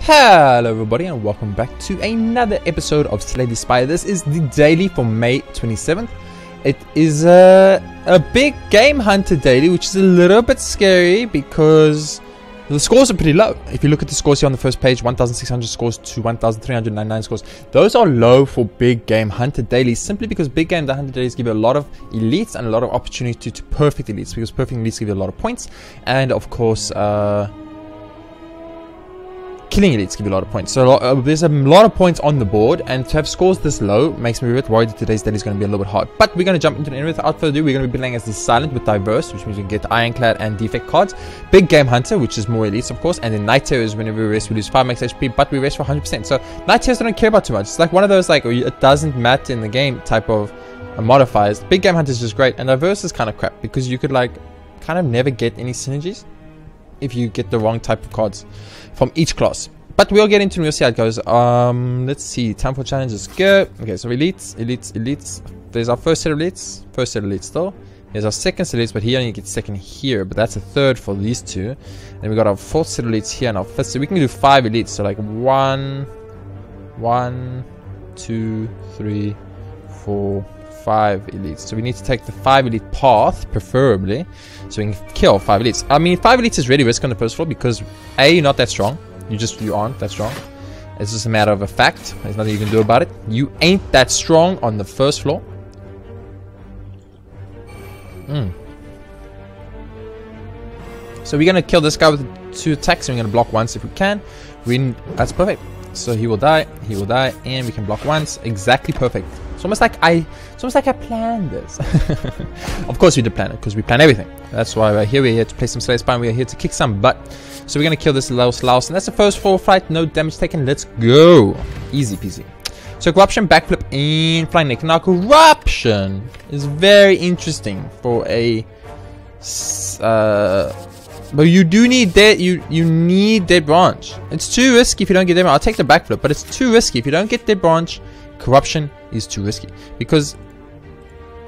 Hello everybody and welcome back to another episode of Slay the Spire. This is the daily for May 27th. It is a big game hunter daily, which is a little bit scary because the scores are pretty low. If you look at the scores here on the first page, 1,600 scores to 1,399 scores. Those are low for big game hunter dailies, simply because big game hunter dailies give you a lot of elites and a lot of opportunity to perfect elites, because perfect elites give you a lot of points, and of course killing elites give you a lot of points. So there's a lot of points on the board, and to have scores this low makes me a bit worried that today's daily is going to be a little bit hard. But we're going to jump into it. Without further ado, we're going to be playing as the Silent with Diverse, which means we can get Ironclad and Defect cards. Big Game Hunter, which is more elites, of course. And then Night Terrors, whenever we rest, we lose 5 max HP, but we rest for 100%. So Night Terrors I don't care about too much. It's like one of those, like, it doesn't matter in the game type of modifiers. Big Game Hunter is just great, and Diverse is kind of crap because you could, like, kind of never get any synergies if you get the wrong type of cards from each class. But we'll get into it, we'll see how it goes. Let's see. Time for challenges. Go. Okay, so elites. There's our first set of elites. Still. There's our second set of elites, but he only gets second here. But that's a third for these two. And we got our fourth set of elites here and our fifth. So we can do 5 elites. So like 1, 2, 3, 4, 5 elites. So we need to take the 5 elite path, preferably, so we can kill 5 elites. I mean, 5 elites is really risk on the first floor because A, you're not that strong. You aren't that strong. It's just a matter of a fact. There's nothing you can do about it. You ain't that strong on the first floor. So we're gonna kill this guy with 2 attacks, and we're gonna block once if we can. That's perfect. So he will die, and we can block once. Exactly perfect. It's almost like I planned this. Of course we did plan it, because we plan everything. That's why we're here to play some Slay the Spire. We're here to kick some butt. So we're gonna kill this Louse, and that's the first full fight. No damage taken. Let's go. Easy peasy. So Corruption, Backflip, and Flying Neck. Now Corruption is very interesting for a but you do need that. You need Dead Branch. It's too risky if you don't get Dead Branch. I'll take the Backflip, but it's too risky if you don't get Dead Branch. Corruption is too risky because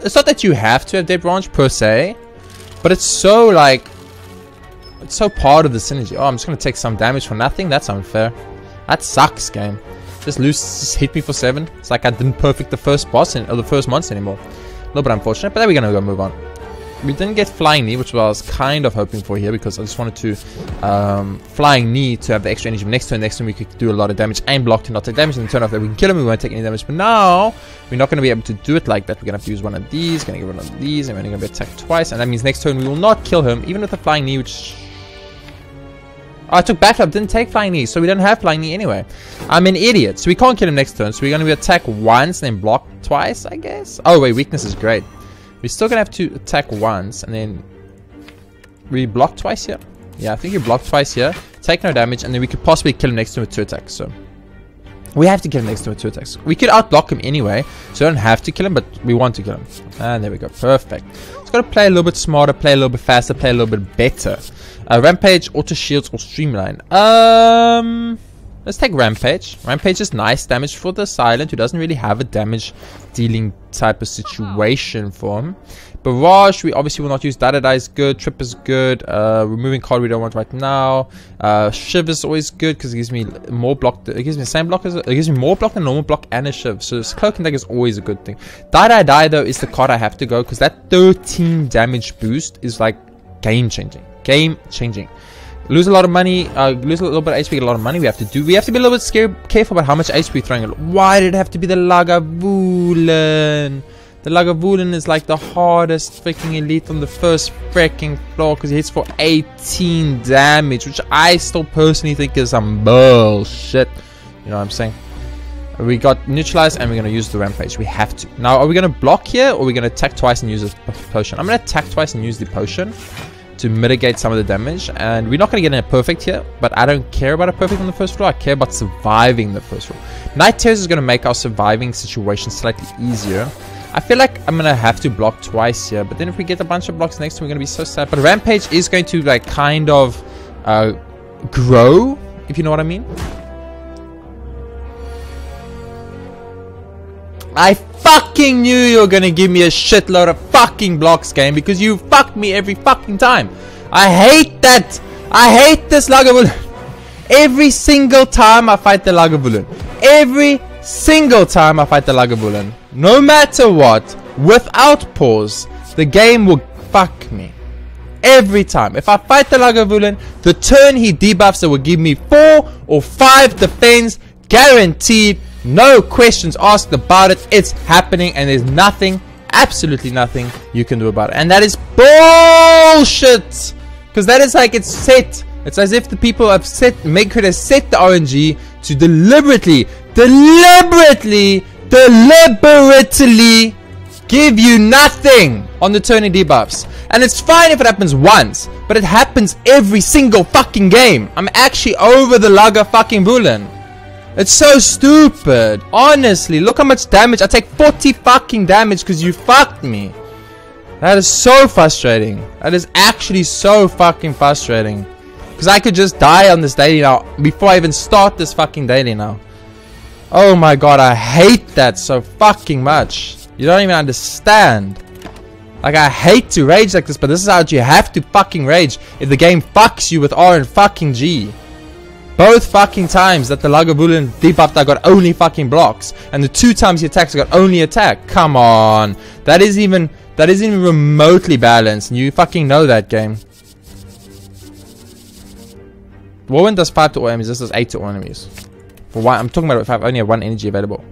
it's not that you have to have Dead Branch per se, but it's so like. It's so part of the synergy. Oh, I'm just going to take some damage for nothing? That's unfair. That sucks, game. Just hit me for 7. It's like I didn't perfect the first boss or the first monster anymore. A little bit unfortunate, but then we're going to go move on. We didn't get Flying Knee, which I was kind of hoping for here because I just wanted to Flying Knee to have the extra energy. Next turn we could do a lot of damage and block to not take damage, and turn off that we can kill him, we won't take any damage. But now we're not going to be able to do it like that. We're going to have to use one of these, going to get one of these, and we're going to be attacked twice, and that means next turn we will not kill him, even with the Flying Knee, which... Oh, I took Backflip, didn't take Flying Knee, so we don't have Flying Knee anyway. I'm an idiot, so we can't kill him next turn, so we're going to be attack once and then block twice, I guess. Oh wait, weakness is great. We're still going to have to attack once and then we block twice here. Yeah, I think you block twice here, take no damage, and then we could possibly kill him next turn with 2 attacks. So we have to kill him next turn with 2 attacks. We could outblock him anyway, so we don't have to kill him, but we want to kill him. And there we go, perfect. Just got to play a little bit smarter, play a little bit faster, play a little bit better. Rampage, Auto Shields, or Streamline. Let's take Rampage. Rampage is nice damage for the Silent, who doesn't really have a damage dealing type of situation for him. Barrage, we obviously will not use. Da is good. Trip is good. Removing card we don't want right now. Shiv is always good because it gives me more block. It gives me the same block as it gives me more block than normal block and a Shiv. So Cloak and Dagger is always a good thing. Die though is the card I have to go because that 13 damage boost is like game changing. Lose a lot of money, lose a little bit of HP, get a lot of money. We have to be a little bit careful about how much HP we're throwing. Why did it have to be the Lagavulin? The Lagavulin is like the hardest freaking elite on the first freaking floor because he hits for 18 damage, which I still personally think is some bullshit. You know what I'm saying? We got neutralized and we're going to use the Rampage. We have to. Now, are we going to block here or are we going to attack twice and use a potion? I'm going to attack twice and use the potion to mitigate some of the damage, and we're not going to get in a perfect here, but I don't care about a perfect on the first floor. I care about surviving the first floor. Night Terrors is going to make our surviving situation slightly easier. I feel like I'm going to have to block twice here, but then if we get a bunch of blocks next time, we're going to be so sad. But Rampage is going to like kind of grow, if you know what I mean. I fucking knew you were gonna give me a shitload of fucking blocks, game, because you fucked me every fucking time. I hate that. I hate this Lagavulin. Every single time I fight the Lagavulin. Every single time I fight the Lagavulin. No matter what, without pause, the game will fuck me. Every time. If I fight the Lagavulin, the turn he debuffs it will give me 4 or 5 defense. Guaranteed. No questions asked about it. It's happening and there's nothing, absolutely nothing you can do about it. And that is bullshit. Because that is like it's set. It's as if the people have set, Maker has set the RNG to deliberately give you nothing on the turn he debuffs. And it's fine if it happens once, but it happens every single fucking game. I'm actually over the Laga fucking Vulen. It's so stupid. Honestly, look how much damage. I take 40 fucking damage because you fucked me. That is so frustrating. That is actually so fucking frustrating. Because I could just die on this daily now before I even start this fucking daily now. Oh my god, I hate that so fucking much. You don't even understand. Like, I hate to rage like this, but this is how you have to fucking rage if the game fucks you with R and fucking G. Both fucking times that the Lagavulin debuffed I got only fucking blocks. And the 2 times he attacks I got only attack. Come on. That isn't even remotely balanced. And you fucking know that game. Whirlwind does 5 to all enemies. This does 8 to all enemies. For one, I'm talking about if I only have 1 energy available.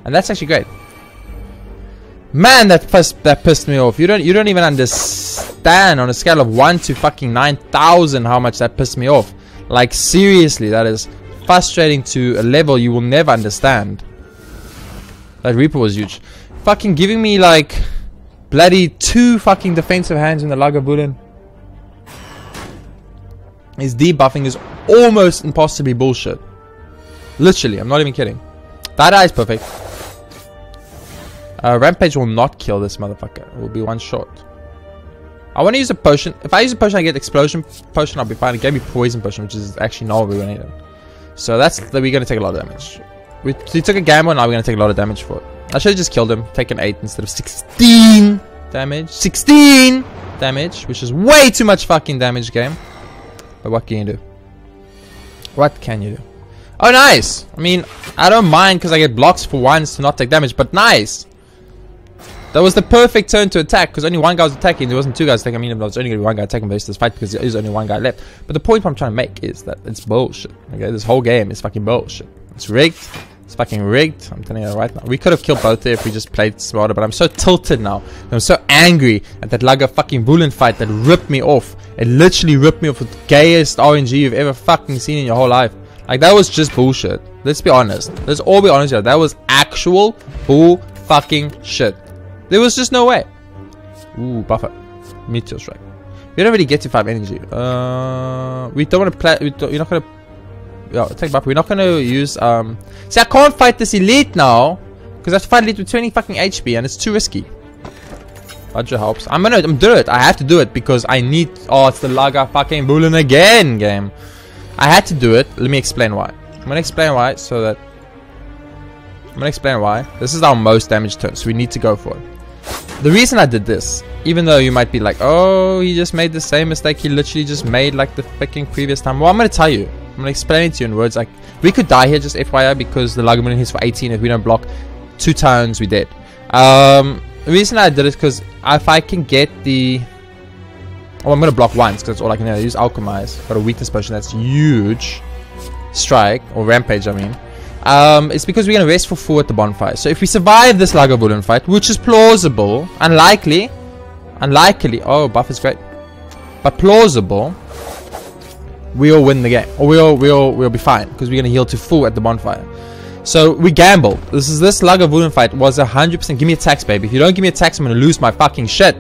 And that's actually great. Man, that pissed me off. You don't even understand on a scale of 1 to fucking 9,000 how much that pissed me off. Like, seriously, that is frustrating to a level you will never understand. That Reaper was huge. Fucking giving me like bloody 2 fucking defensive hands in the Lagavulin. His debuffing is almost impossibly bullshit. Literally, I'm not even kidding. That eye is perfect. Rampage will not kill this motherfucker. It will be 1 shot. I want to use a potion. If I use a potion, I get explosion potion. I'll be fine. It gave me poison potion, which is actually not what we're going to need. So that's we're going to take a lot of damage. We took a gamble, now we're going to take a lot of damage for it. I should have just killed him, taken 8 instead of 16 damage. 16 damage, which is way too much fucking damage, game. But what can you do? What can you do? Oh, nice. I mean, I don't mind because I get blocks for once to not take damage, but nice. That was the perfect turn to attack because only 1 guy was attacking. There wasn't 2 guys attacking. I mean, there was only going to be 1 guy attacking this fight because there is only 1 guy left. But the point I'm trying to make is that it's bullshit. Okay, this whole game is fucking bullshit. It's rigged. It's fucking rigged. I'm telling you right now. We could have killed both there if we just played smarter, but I'm so tilted now. I'm so angry at that Laga fucking Vulen fight that ripped me off. It literally ripped me off with the gayest RNG you've ever fucking seen in your whole life. Like, that was just bullshit. Let's be honest. Let's all be honest here. That was actual bull fucking shit. There was just no way. Ooh, buffer. Meteor strike. We don't really get to 5 energy. We don't want to play. You're not gonna. Yeah, take buffer. We're not gonna use. See, I can't fight this elite now because I have to fight elite with 20 fucking HP, and it's too risky. Budget helps. I'm do it. I have to do it because I need. Oh, it's the Laga fucking Vulen again game. I had to do it. Let me explain why. I'm gonna explain why so that. I'm gonna explain why. This is our most damage turn, so we need to go for it. The reason I did this, even though you might be like, oh, he just made the same mistake he literally just made like the freaking previous time. Well, I'm going to tell you. I'm going to explain it to you in words. Like, we could die here, just FYI, because the Lagavulin hits for 18. If we don't block 2 turns, we're dead. The reason I did it is because if I can get the... Oh, I'm going to block once, because that's all I can do. I use Alchemize. Got a weakness potion that's huge. Strike, or Rampage, I mean. It's because we're going to rest for 4 at the bonfire. So if we survive this Lagavulin fight, which is plausible, unlikely, oh, buff is great, but plausible, we'll win the game, or we'll be fine because we're going to heal to full at the bonfire. So we gamble. This Lagavulin fight was 100%. Give me attacks, baby. If you don't give me attacks, I'm going to lose my fucking shit.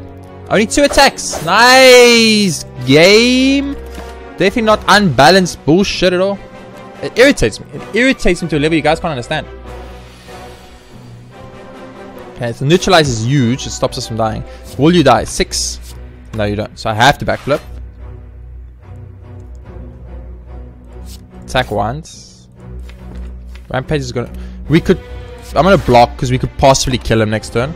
Only 2 attacks. Nice game. Definitely not unbalanced bullshit at all. It irritates me. It irritates me to a level you guys can't understand. Okay, so neutralize is huge. It stops us from dying. Will you die? 6. No, you don't. So I have to backflip. Attack once. Rampage is gonna... We could... I'm gonna block because we could possibly kill him next turn.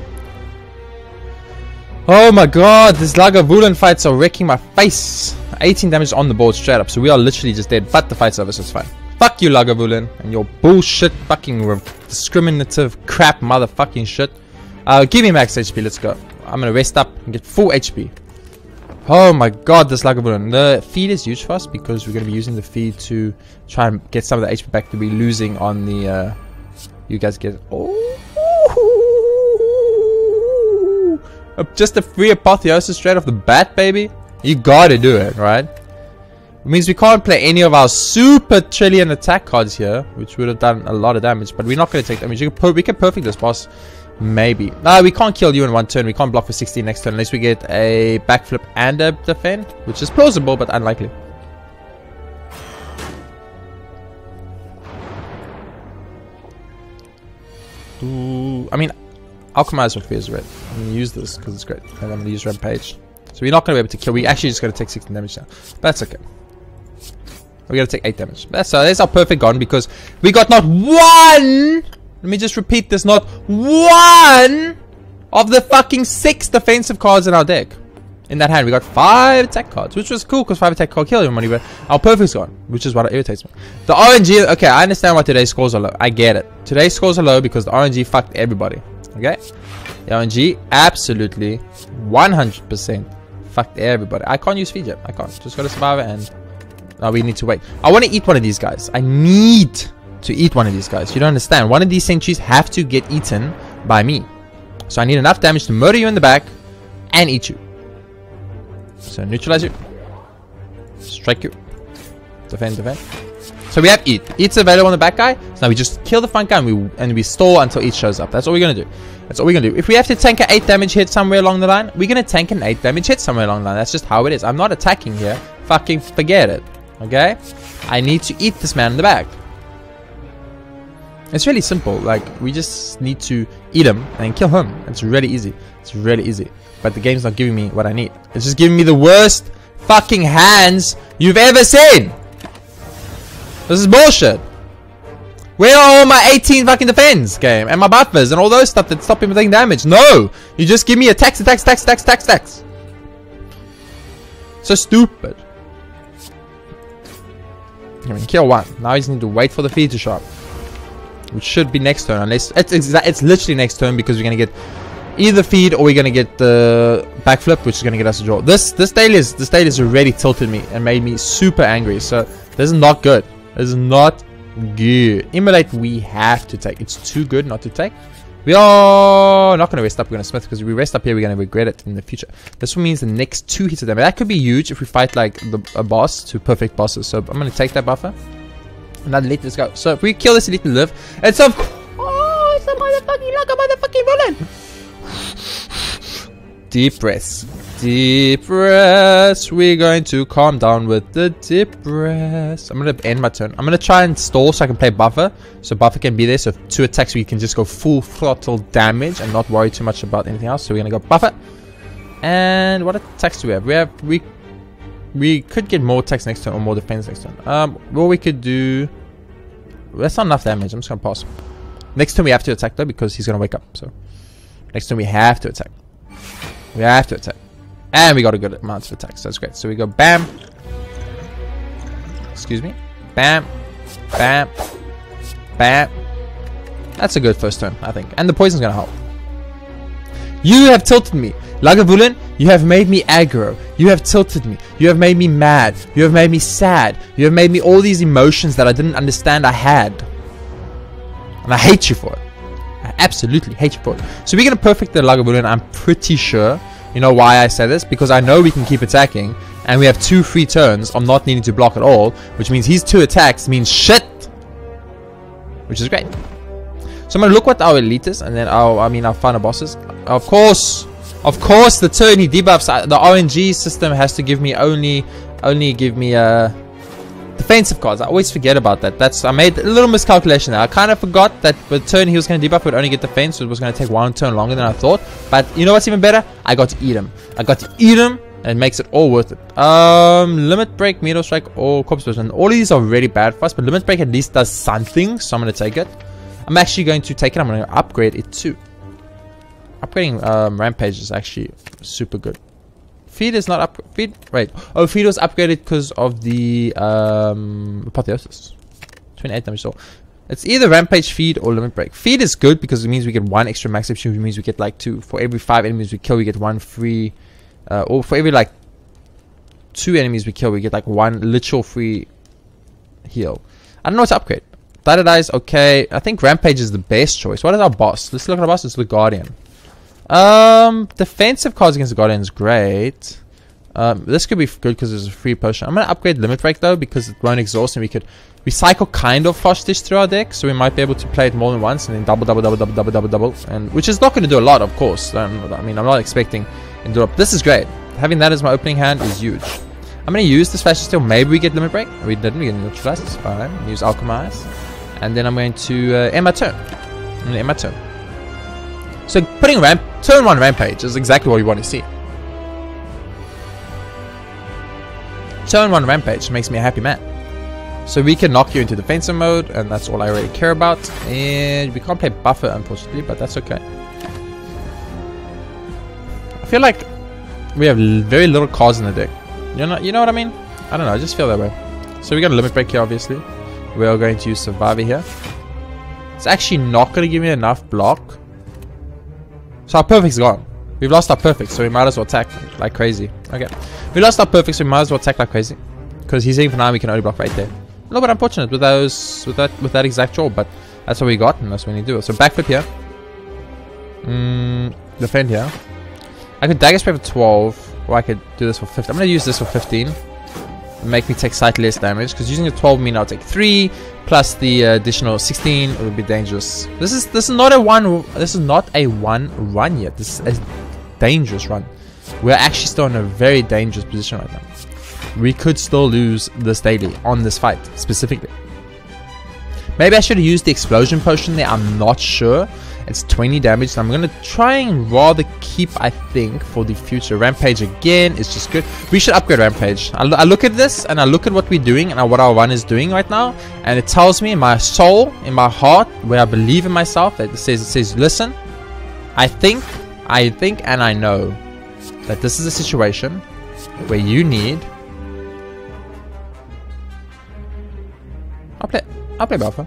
Oh my god, these Lagavulin fights are wrecking my face. 18 damage on the board straight up. So we are literally just dead. But the fight's over, so it's fine. Fuck you, Lagavulin, and your bullshit fucking discriminative crap motherfucking shit. Give me max HP, let's go. I'm gonna rest up and get full HP. Oh my god, this Lagavulin. The feed is huge for us because we're gonna be using the feed to try and get some of the HP back to be losing on the you guys get just a free apotheosis straight off the bat, baby. You gotta do it, right? It means we can't play any of our super trillion attack cards here, which would have done a lot of damage, but we're not going to take damage. We can perfect this boss, maybe. No, we can't kill you in one turn. We can't block for 16 next turn unless we get a backflip and a defend, which is plausible but unlikely. Ooh, I mean, Alchemize with Fear's Red. I'm going to use this because it's great, and I'm going to use Rampage. So we're not going to be able to kill. We actually just going to take 16 damage now, but that's okay. We're going to take 8 damage. That's our perfect gun because we got not one. Let me just repeat this. Not one of the fucking 6 defensive cards in our deck. In that hand, we got 5 attack cards, which was cool because 5 attack cards kill your money, but our perfect's gone, which is what irritates me. The RNG, okay, I understand why today's scores are low. I get it. Today's scores are low because the RNG fucked everybody. Okay? The RNG absolutely 100% fucked everybody. I can't use feed yet. I can't. Just go to Survivor and we need to wait. I want to eat one of these guys. I need to eat one of these guys. You don't understand. One of these sentries have to get eaten by me. So I need enough damage to murder you in the back and eat you. So neutralize you. Strike you. Defend, defend. So we have Eat. Eat's available on the back guy. So now we just kill the front guy and we stall until Eat shows up. That's all we're going to do. That's all we're going to do. If we have to tank an 8 damage hit somewhere along the line, we're going to tank an 8 damage hit somewhere along the line. That's just how it is. I'm not attacking here. Fucking forget it. Okay? I need to eat this man in the back. It's really simple. Like, we just need to eat him and kill him. It's really easy. It's really easy. But the game's not giving me what I need. It's just giving me the worst fucking hands you've ever seen. This is bullshit. Where are all my 18 fucking defense game and my buffers and all those stuff that stop him from taking damage? No! You just give me attacks, attacks, attacks, attacks, attacks, attacks. So stupid. I mean, kill one. Now I just need to wait for the feed to show up, which should be next turn, unless it's literally next turn because we're gonna get either feed or we're gonna get the backflip, which is gonna get us a draw. This daily is already tilted me and made me super angry. So this is not good. This is not good. Immolate we have to take. It's too good not to take. We are not gonna rest up. We're gonna smith because if we rest up here, we're gonna regret it in the future. This means the next 2 hits of damage. That could be huge if we fight like a boss to perfect bosses. So I'm gonna take that buffer. And then let this go. So if we kill this elite and live, it's a it's a motherfucking villain. Deep breaths. Deep breaths. We're going to calm down with the deep breaths. I'm going to end my turn. I'm going to try and stall so I can play buffer. So buffer can be there. So 2 attacks we can just go full throttle damage and not worry too much about anything else. So we're going to go buffer. And what attacks do we have? We could get more attacks next turn or more defense next turn. What we could do... That's not enough damage. I'm just going to pass. Next turn we have to attack though because he's going to wake up. So next turn we have to attack. We have to attack. And we got a good amount of attacks. That's great. So we go bam. Excuse me. Bam. Bam. Bam. That's a good first turn, I think. And the poison's going to help. You have tilted me. Lagavulin, you have made me aggro. You have tilted me. You have made me mad. You have made me sad. You have made me all these emotions that I didn't understand I had. And I hate you for it. I absolutely hate you for it. So we're going to perfect the Lagavulin, I'm pretty sure. You know why I say this? Because I know we can keep attacking. And we have 2 free turns of not needing to block at all. Which means his 2 attacks means shit. Which is great. So I'm going to look what our elite is. And then our final bosses. Of course, the turn he debuffs, the RNG system has to give me only give me defensive cards. I always forget about that. I made a little miscalculation there. I kind of forgot that the turn he was going to debuff would only get defense, so it was going to take 1 turn longer than I thought. But you know what's even better? I got to eat him. And it makes it all worth it. Limit Break, Meteor Strike, or Corpse Burst. All of these are really bad for us, but Limit Break at least does something, so I'm going to take it. I'm actually going to take it. I'm going to upgrade it too. Upgrading Rampage is actually super good. Feed is not up. Feed. Wait. Oh, feed was upgraded because of the apotheosis. 28 damage. So it's either rampage, feed, or limit break. Feed is good because it means we get 1 extra max HP, which means we get like 2 for every 5 enemies we kill. We get 1 free, or for every like 2 enemies we kill, we get like 1 literal free heal. I don't know what to upgrade. Dies, okay. I think rampage is the best choice. What is our boss? Let's look at our boss. It's the guardian. Defensive cards against the guardian is great. This could be good because there's a free potion. I'm gonna upgrade limit break though because it won't exhaust, and we could recycle kind of Frostish through our deck, so we might be able to play it more than once and then double, and which is not going to do a lot, of course. I mean, I'm not expecting it to do it. This is great. Having that as my opening hand is huge. I'm gonna use this Flash Steel. Maybe we get limit break. We didn't. We get neutralize. It's fine. Use Alchemize, and then I'm going to end my turn. I'm gonna end my turn. So putting turn 1 rampage is exactly what we want to see. Turn 1 rampage makes me a happy man. So we can knock you into defensive mode, and that's all I really care about. And we can't play buffer, unfortunately, but that's okay. I feel like we have very little cards in the deck. You know what I mean? I don't know. I just feel that way. So we got a limit break here, obviously. We are going to use Survivor here. It's actually not going to give me enough block. So our perfect's gone. We've lost our perfect, so we might as well attack like crazy. Okay. We lost our perfect, so we might as well attack like crazy. Because he's saying for now we can only block right there. A little bit unfortunate with that exact draw, but that's what we got, and that's what we need to do. So backflip here. Defend here. I could dagger spray for 12, or I could do this for 15. I'm gonna use this for 15. Make me take slightly less damage, because using the 12 mean I'll take 3 plus the additional 16. It would be dangerous. This is not a one. This is not a one run yet. This is a dangerous run. We're actually still in a very dangerous position right now. We could still lose this daily on this fight specifically. Maybe I should have used the explosion potion there. I'm not sure. It's 20 damage, so I'm going to try and rather keep, I think, for the future. Rampage again is just good. We should upgrade Rampage. I look at this, and I look at what we're doing, and what our run is doing right now, and it tells me in my soul, in my heart, where I believe in myself, that it says, listen, I think, and I know that this is a situation where you need... I'll play buffer.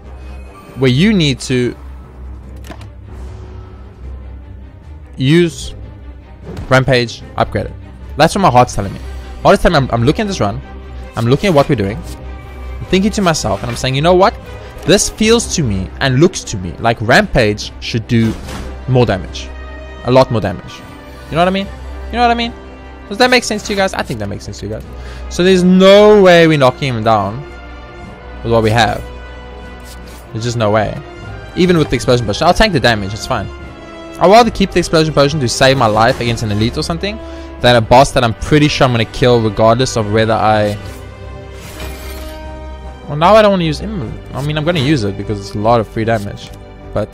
Where you need to use Rampage, upgrade it. That's what my heart's telling me. My heart is telling me I'm looking at this run. I'm looking at what we're doing. I'm thinking to myself, and I'm saying, you know what? This feels to me and looks to me like Rampage should do more damage. A lot more damage. You know what I mean? You know what I mean? Does that make sense to you guys? I think that makes sense to you guys. So there's no way we're knocking him down with what we have. There's just no way. Even with the explosion potion. I'll tank the damage, it's fine. I'd rather keep the explosion potion to save my life against an elite or something than a boss that I'm pretty sure I'm going to kill regardless of whether I... Well, now I don't want to use him. I mean, I'm going to use it because it's a lot of free damage. But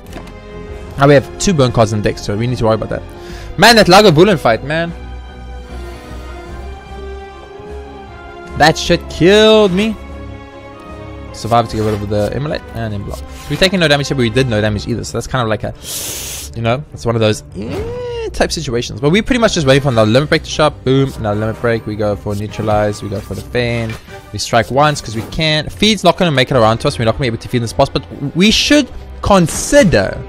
now we have 2 burn cards in deck, so we need to worry about that. Man, that Lagavulin fight, man. That shit killed me. Survived to get rid of the Immolate and then block. We're taking no damage here, but we did no damage either. So that's kind of like a, you know, it's one of those type situations. But we pretty much just waiting for the limit break to show up. Boom, now limit break. We go for neutralize. We go for defend. We strike once because we can't. Feed's not going to make it around to us. We're not going to be able to feed this boss. But we should consider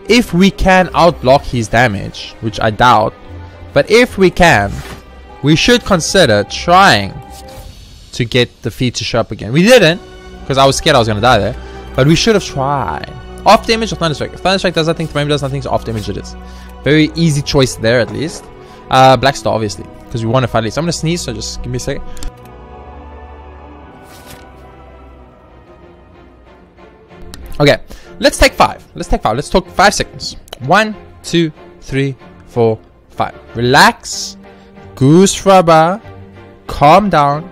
if we can outblock his damage, which I doubt. But if we can, we should consider trying to get the feed to show up again. We didn't, because I was scared I was going to die there. But we should have tried. Off damage or Thunderstrike? If Thunderstrike does nothing, Flame does nothing, so off damage it is. Very easy choice there at least. Black Star obviously, because we want to fight at least. I'm going to sneeze, so just give me a second. Okay, let's take 5. Let's take 5. Let's talk 5 seconds. 1, 2, 3, 4, 5. Relax. Goose rubber. Calm down.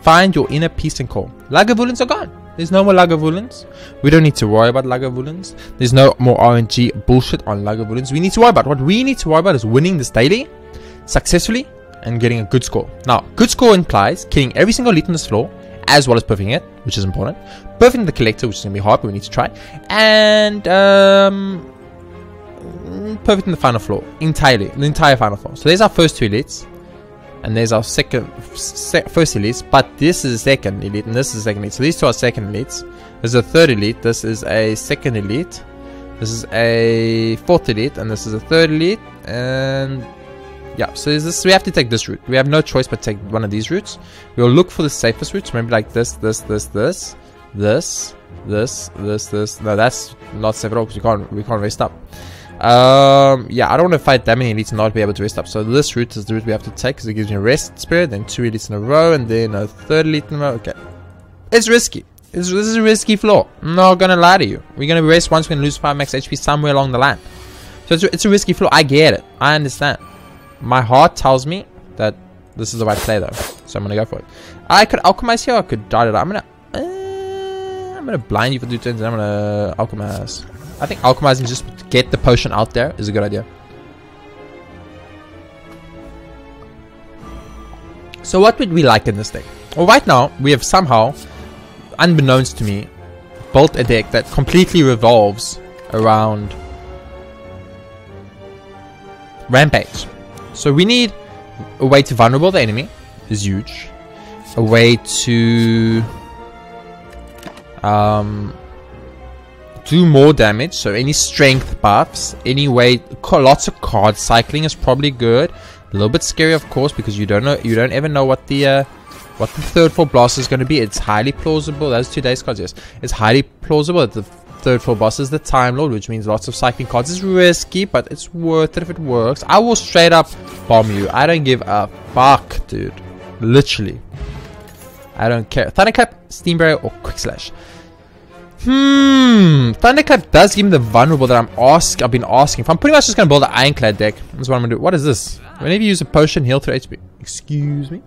Find your inner peace and calm. Lagavulins are gone. There's no more Lagavulins. We don't need to worry about Lagavulins. There's no more RNG bullshit on Lagavulins. We need to worry about what we need to worry about is winning this daily successfully and getting a good score. Now, good score implies killing every single elite on this floor as well as perfecting it, which is important. Perfecting the collector, which is going to be hard, but we need to try. And perfecting the final floor entirely, the entire final floor. So there's our first 2 elites. and there's our first elite, but this is a second elite, and this is a second elite. So these two are second elites. This is a third elite. This is a second elite. This is a fourth elite, and this is a third elite. And yeah, so this, we have to take this route. We have no choice but take one of these routes. We'll look for the safest routes. Maybe like this. No, that's not safe at all because we can't rest up. Yeah, I don't want to fight that many elites and not be able to rest up. So this route is the route we have to take because it gives me a rest spirit, then 2 elites in a row, and then a third elite in a row. Okay, it's risky. This is a risky floor. I'm not gonna lie to you. We're gonna rest once. We're gonna lose 5 max HP somewhere along the line. So it's a risky floor. I get it. I understand. My heart tells me that this is the right play though, so I'm gonna go for it. I could alchemize here. I could dart it out. I'm gonna blind you for 2 turns, and I'm gonna alchemize. I think alchemizing just to get the potion out there is a good idea. So what would we like in this deck? Well, right now we have somehow, unbeknownst to me, built a deck that completely revolves around Rampage. So we need a way to vulnerable the enemy, is huge. A way to do more damage, so any strength buffs, any way, lots of card cycling is probably good. A little bit scary, of course, because you don't ever know what the third floor boss is going to be. It's highly plausible. Those 2 days cards, yes, it's highly plausible that the third floor boss is the Time Lord, which means lots of cycling cards. It's risky, but it's worth it if it works. I will straight up bomb you. I don't give a fuck, dude. Literally, I don't care. Thunderclap, Steam Barrier, or Quick Slash. Thunderclap does give me the vulnerable that I've been asking for. I'm pretty much just gonna build an Ironclad deck. That's what I'm gonna do. What is this? Whenever you use a potion, heal through HP. Excuse me.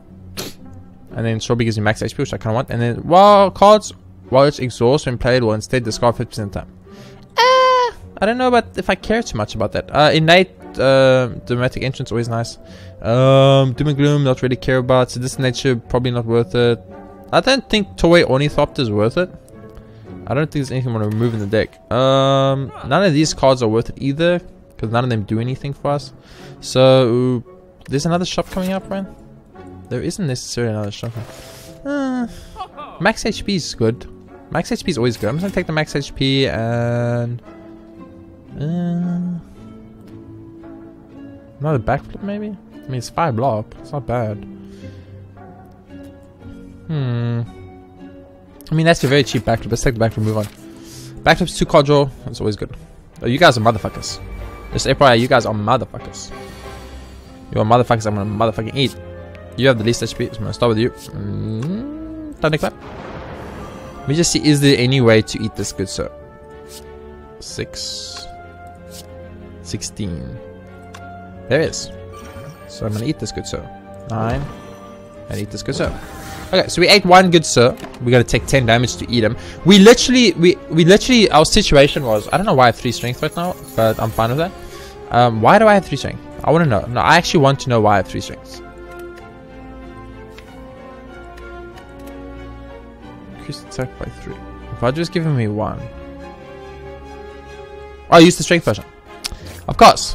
And then Strawberry gives me max HP, which I kind of want. And then while its exhaust when played will instead discard 50% of the time. I don't know about if I care too much about that. Innate dramatic entrance, always nice. Doom and Gloom, not really care about. So this nature, probably not worth it. I don't think Toy Ornithopter is worth it. I don't think there's anything I want to remove in the deck. None of these cards are worth it either, because none of them do anything for us. So there's another shop coming up, right? There isn't necessarily another shop. Max HP is good. Max HP is always good. I'm just gonna take the max HP and another backflip maybe. I mean, it's 5 block. It's not bad. I mean, that's a very cheap backflip. Let's take the backflip and move on. Backflip's 2 card draw. That's always good. Oh, you guys are motherfuckers. Just FYI, you guys are motherfuckers. You are motherfuckers I'm gonna motherfucking eat. You have the least HP, so I'm gonna start with you. Thunderclap. Let me just see, is there any way to eat this good sir? 6 16. There is. So I'm gonna eat this good sir. 9. And eat this good sir. Okay, so we ate 1 good sir. We gotta take 10 damage to eat him. We literally, our situation was, I don't know why I have 3 strength right now, but I'm fine with that. Why do I have 3 strength? I wanna know. No, I actually want to know why I have 3 strengths. Increase attack by 3. If I just give me 1. Oh, use the strength potion. Of course.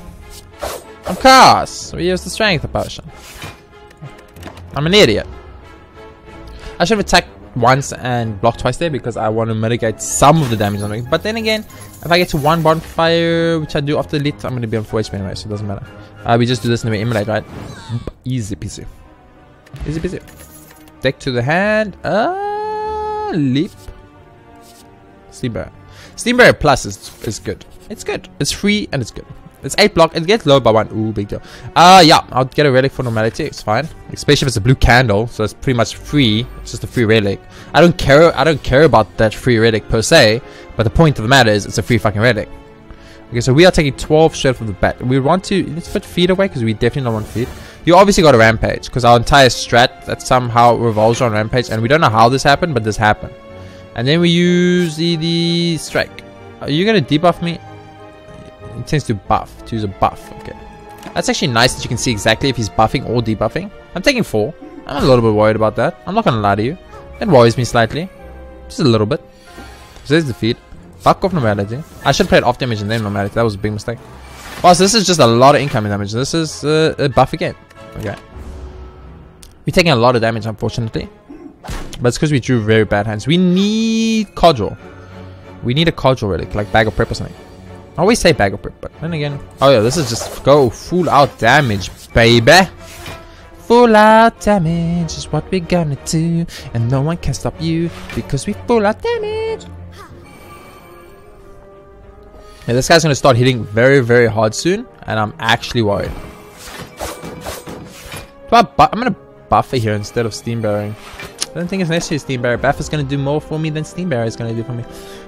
Of course. We use the strength potion. I'm an idiot. I should have attacked once and blocked twice there because I want to mitigate some of the damage I'm doing. But then again, if I get to 1 bonfire, which I do after the lit, I'm going to be on 4 HP anyway, so it doesn't matter. We just do this and we immolate, right? Easy peasy. Easy peasy. Deck to the hand. Leap. Steam Barrier. Steam Barrier Plus is good. It's good. It's free and it's good. It's 8 block. It gets low by 1. Ooh, big deal. Yeah, I'll get a relic for normality. It's fine. Especially if it's a blue candle, so it's pretty much free. It's just a free relic. I don't care about that free relic per se, but the point of the matter is it's a free fucking relic. Okay, so we are taking 12 straight from the bat. We want to, let's put feed away because we definitely don't want feed. You obviously got a rampage because our entire strat that somehow revolves around rampage, and we don't know how this happened, but this happened. And then we use the strike. Are you gonna debuff me? It tends to buff, to use a buff. Okay, that's actually nice that you can see exactly if he's buffing or debuffing. I'm taking 4. I'm a little bit worried about that. I'm not gonna lie to you. It worries me slightly, just a little bit. So there's the feed. Fuck off normality. I should play it off damage and then normality. That was a big mistake. Wow, so this is just a lot of incoming damage. This is a buff again. Okay. We're taking a lot of damage, unfortunately. But it's because we drew very bad hands. We need card draw. We need a card draw relic, like Bag of Prep or something. I always say Bag of Prep, but then again... Oh yeah, this is just go full out damage, baby. Full out damage is what we're gonna do. And no one can stop you because we full out damage. Yeah, this guy's gonna start hitting very, very hard soon. And I'm actually worried. I'm gonna Buffer here instead of Steam Barriering. I don't think it's necessary Steam Barrier. Buff is going to do more for me than Steam Barrier is going to do for me.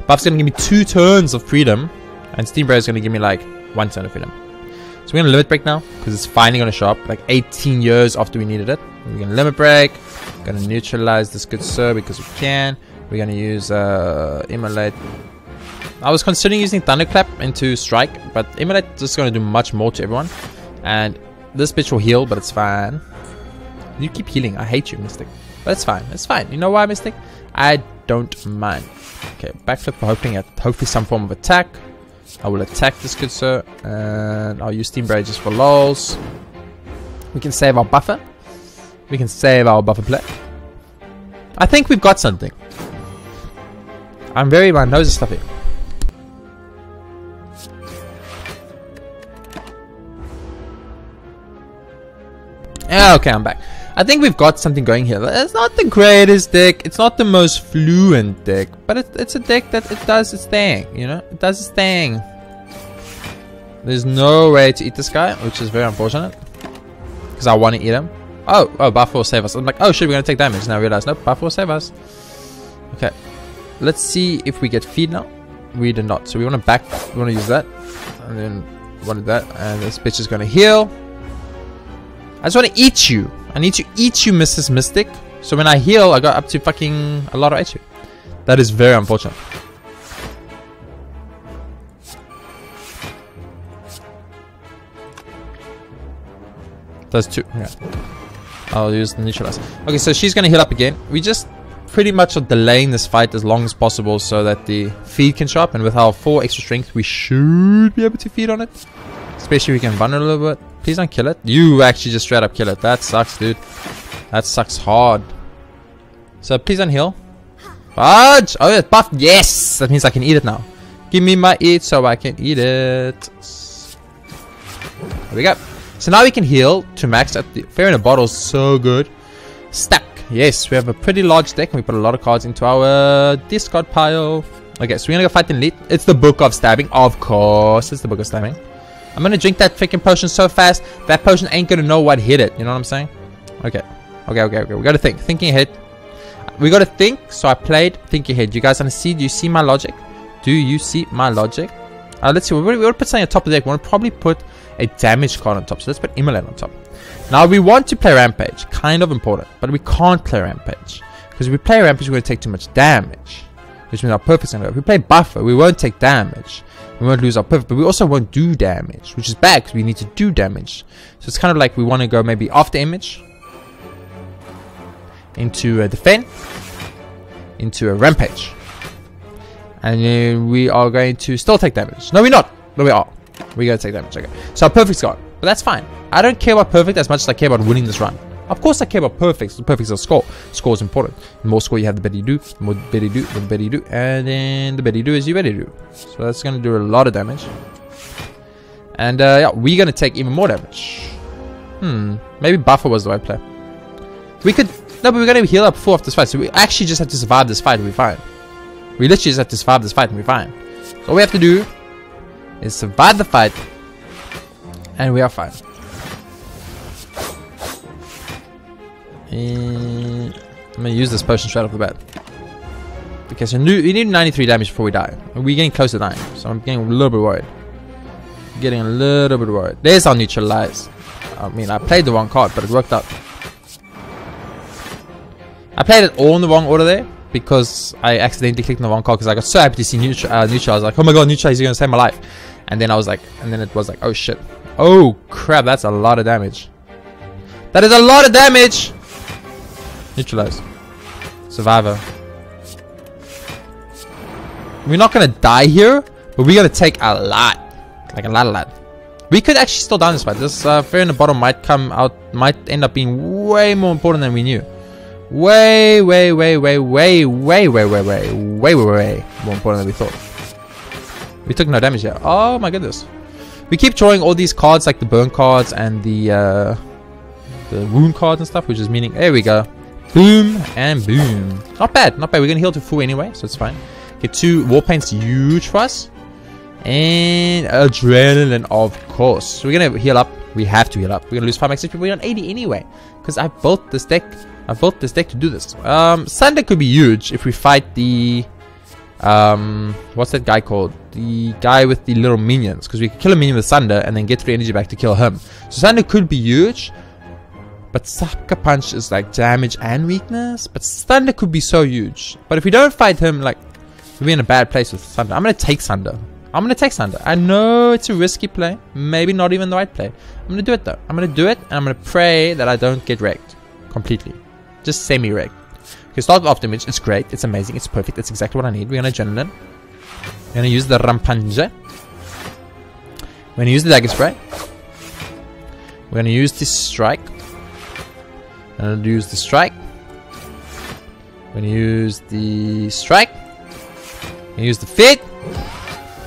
Buff's going to give me 2 turns of freedom. And Steam Barrier is going to give me like 1 turn of freedom. So we're going to Limit Break now. Because it's finally going to show up like 18 years after we needed it. We're going to Limit Break. Going to neutralize this good sir because we can. We're going to use Immolate. I was considering using Thunderclap into Strike. But Immolate is just going to do much more to everyone. And this bitch will heal, but it's fine. You keep healing. I hate you, Mystic. But it's fine. It's fine. You know why, Mystic? I don't mind. Okay, backflip for hopefully some form of attack. I will attack this good sir. And I'll use Steam Barrier just for lols. We can save our buffer. We can save our buffer play. I think we've got something. My nose is stuffy. Yeah, okay, I'm back. I think we've got something going here. It's not the greatest deck. It's not the most fluent deck. But it's a deck that it does its thing. You know? It does its thing. There's no way to eat this guy, which is very unfortunate. Because I want to eat him. Oh, Buff will save us. I'm like, oh shit, we're going to take damage. Now I realize, nope, Buff will save us. Okay. Let's see if we get feed now. We did not. So we want to back. We want to use that. And then wanted that. And this bitch is going to heal. I just want to eat you. I need to eat you, Mrs. Mystic. So when I heal, I got up to fucking a lot of HP. That is very unfortunate. That's 2. Yeah. I'll use the neutralize. Okay, so she's going to heal up again. We just pretty much are delaying this fight as long as possible so that the feed can show up. And with our 4 extra strength, we should be able to feed on it. Especially if we can run it a little bit. Please don't kill it. You actually just straight up kill it. That sucks, dude. That sucks hard. So please don't heal. Fudge! Oh, it's buffed. Yes! That means I can eat it now. Give me my eat so I can eat it. There we go. So now we can heal to max at the Fair in a Bottle. So good. Stack. Yes, we have a pretty large deck and we put a lot of cards into our discard pile. Okay, so we're gonna go fight the elite. It's the Book of Stabbing. Of course, it's the Book of Stabbing. I'm gonna drink that freaking potion so fast that potion ain't gonna know what hit it. You know what I'm saying? Okay. We gotta think. Thinking ahead. We gotta think. So I played think ahead. You guys wanna see? Do you see my logic? Do you see my logic? Let's see. We want to put something on top of the deck. We want to probably put a damage card on top. So let's put Immolate on top. Now we want to play Rampage. Kind of important. But we can't play Rampage. Because if we play Rampage, we're gonna take too much damage. Which means our Perfect's gonna go. If we play Buffer, we won't take damage. We won't lose our Perfect, but we also won't do damage, which is bad because we need to do damage. So it's kind of like we want to go maybe after Image, into a Defend, into a Rampage, and then we are going to still take damage. No, we're not. No, we are. We're going to take damage. Okay. So our Perfect's gone, but that's fine. I don't care about Perfect as much as I care about winning this run. Of course I care about perfects. The perfects are score. Score is important. The more score you have, the better you do. The more better you do, the better you do. And then the better you do is you better do. So that's going to do a lot of damage. And yeah, we're going to take even more damage. Maybe Buffer was the right play. We could... No, but we're going to heal up 4 after this fight. So we actually just have to survive this fight and we're fine. We literally just have to survive this fight and we're fine. So all we have to do is survive the fight. And we are fine. I'm gonna use this potion straight off the bat. Okay, so we need 93 damage before we die. We're getting close to dying, so I'm getting a little bit worried. There's our neutralize. I mean, I played the wrong card, but it worked out. I played it all in the wrong order there because I accidentally clicked on the wrong card because I got so happy to see neutralize. I was like, oh my god, neutralize, you're gonna save my life. And then I was like, and then it was like, oh shit. Oh crap, that's a lot of damage. That is a lot of damage! Neutralize. Survivor. We're not gonna die here, but we're gonna take a lot. Like a lot. We could actually still down this fight. This Fair in the bottom might end up being way more important than we knew. Way more important than we thought. We took no damage here. Oh my goodness. We keep drawing all these cards like the burn cards and the wound cards and stuff, which is meaning, there we go. Boom and boom. Not bad, not bad. We're going to heal to full anyway, so it's fine. Get 2 war paints, huge for us. And adrenaline, of course. So we're going to heal up. We have to heal up. We're going to lose 5 max HP. We're on 80 anyway. Because I built this deck. I built this deck to do this. Sunder could be huge if we fight the... what's that guy called? The guy with the little minions. Because we can kill a minion with Sunder and then get 3 energy back to kill him. So Sunder could be huge. But Sucker Punch is like damage and weakness. But Sunder could be so huge. But if we don't fight him, like, we'll be in a bad place with Sunder. I'm going to take Sunder. I'm going to take Sunder. I know it's a risky play. Maybe not even the right play. I'm going to do it though. I'm going to do it. And I'm going to pray that I don't get wrecked. Completely. Just semi-wrecked. Okay, start with off damage. It's great. It's amazing. It's perfect. It's exactly what I need. We're going to adrenaline. We're going to use the Rampanja. We're going to use the Dagger Spray. We're going to use this Strike. We're going to use the Strike. We're going to use the Strike. We're going to use the Fit.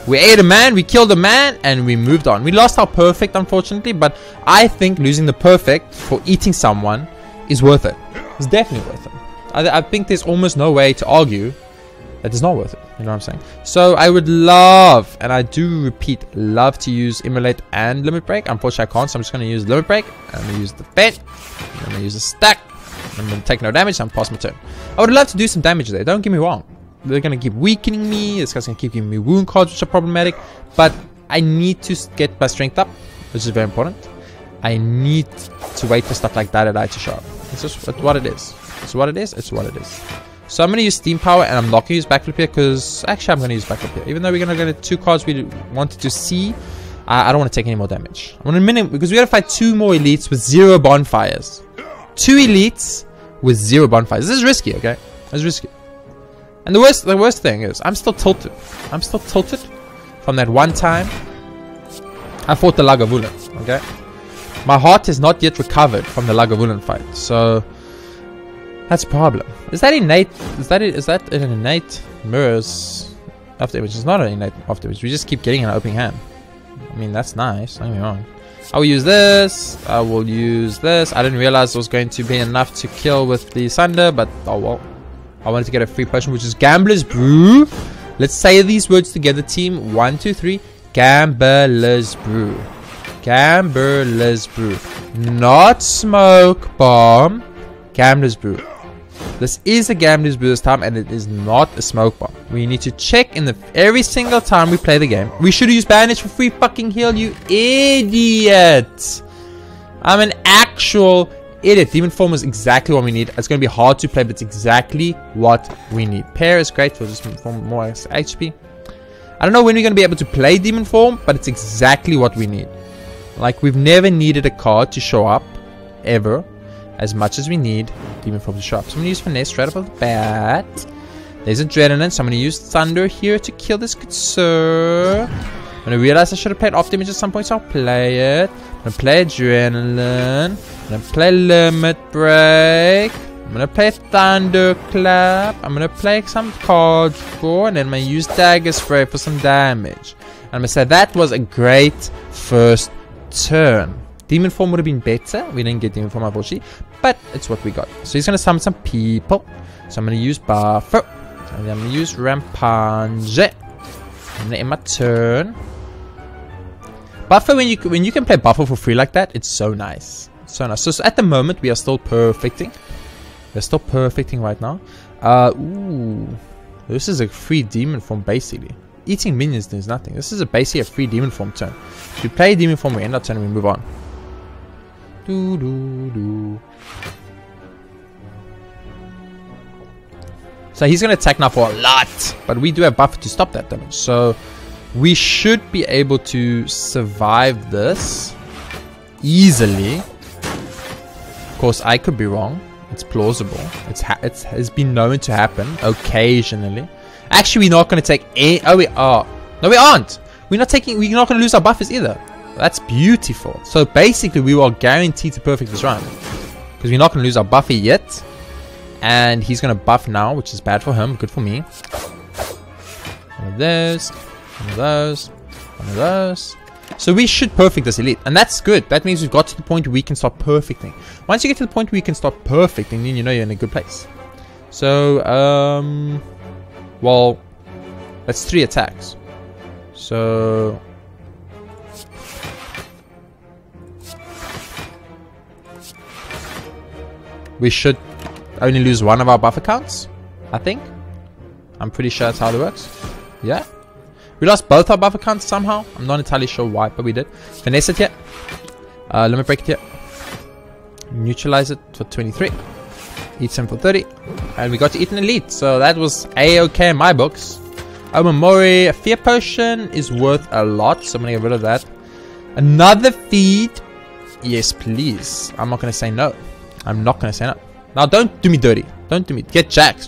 We ate a man, we killed a man, and we moved on. We lost our perfect, unfortunately, but I think losing the perfect for eating someone is worth it. It's definitely worth it. I think there's almost no way to argue that it's not worth it. You know what I'm saying? So I would love, and I do repeat, love to use Immolate and Limit Break. Unfortunately, I can't, so I'm just going to use Limit Break. I'm going to use the Bent. I'm going to use the Stack. I'm going to take no damage and pass my turn. I would love to do some damage there. Don't get me wrong. They're going to keep weakening me. This guy's going to keep giving me wound cards, which are problematic. But I need to get my strength up, which is very important. I need to wait for stuff like that to show up. It's just what it is. It's what it is. It's what it is. So I'm going to use Steam Power, and I'm not going to use Backflip here because actually I'm going to use Backflip here. Even though we're going to get 2 cards we wanted to see, I don't want to take any more damage. I want a minute because we got to fight 2 more elites with 0 bonfires. 2 elites with 0 bonfires. This is risky, okay? This is risky. And the worst thing is, I'm still tilted. I'm still tilted from that one time I fought the Lagavulin, okay? My heart has not yet recovered from the Lagavulin fight, so that's a problem. Is that innate? Is that an innate mirrors after image? It's not an innate after image. We just keep getting an opening hand. I mean, that's nice. Don't get me wrong. I will use this. I will use this. I didn't realize it was going to be enough to kill with the Sunder, but oh well. I wanted to get a free potion, which is Gambler's Brew. Let's say these words together, team. 1, 2, 3. Gambler's Brew. Gambler's Brew. Not Smoke Bomb. Gambler's Brew. This is a Gambler's Brew this time, and it is not a Smoke Bomb. We need to check in every single time we play the game. We should use Bandage for free fucking heal, you idiot. I'm an actual idiot. Demon Form is exactly what we need. It's going to be hard to play, but it's exactly what we need. Pair is great for just more HP. I don't know when we're going to be able to play Demon Form, but it's exactly what we need. Like, we've never needed a card to show up, ever, as much as we need Demon Form to show up. So I'm going to use Finesse straight up off the bat. There's Adrenaline, so I'm going to use Thunder here to kill this good sir. I'm going to realize I should have played off damage at some point, so I'll play it. I'm going to play Adrenaline. I'm going to play Limit Break. I'm going to play Thunderclap. I'm going to play some cards for, and then I'm going to use Dagger Spray for some damage. And I'm going to say that was a great first turn. Demon Form would have been better. We didn't get Demon Form, unfortunately, but it's what we got. So he's going to summon some people. So I'm going to use Buffer. And then I'm going to use Rampanje. I'm going to end my turn. Buffer, when you can play Buffer for free like that, it's so nice. So nice. So at the moment, we are still perfecting. We're still perfecting right now. Ooh. This is a free Demon Form, basically. Eating minions does nothing. This is basically a free Demon Form turn. If we play Demon Form, we end our turn and we move on. So he's going to attack now for a lot. But we do have Buffer to stop that damage. So we should be able to survive this easily. Of course, I could be wrong. It's plausible. It's been known to happen occasionally. Actually, we're not going to take any... Oh, we are. No, we aren't. We're not going to lose our buffers either. That's beautiful. So basically we are guaranteed to perfect this run. Because we're not going to lose our buffer yet. And he's going to buff now, which is bad for him. Good for me. One of those. One of those. One of those. So we should perfect this elite. And that's good. That means we've got to the point where we can start perfecting. Once you get to the point where you can start perfecting, then you know you're in a good place. So, well, that's 3 attacks. So... we should only lose one of our buffer counts, I think. I'm pretty sure that's how it works. Yeah. We lost both our buffer counts somehow. I'm not entirely sure why, but we did. Finesse it here. Limit break it here. Neutralize it for 23. Eat some for 30. And we got to eat an elite. So that was A-okay in my books. Omamori, a fear potion is worth a lot. So I'm going to get rid of that. Another feed. Yes, please. I'm not going to say no. I'm not going to say no. Now, don't do me dirty. Don't do me. Get Jax.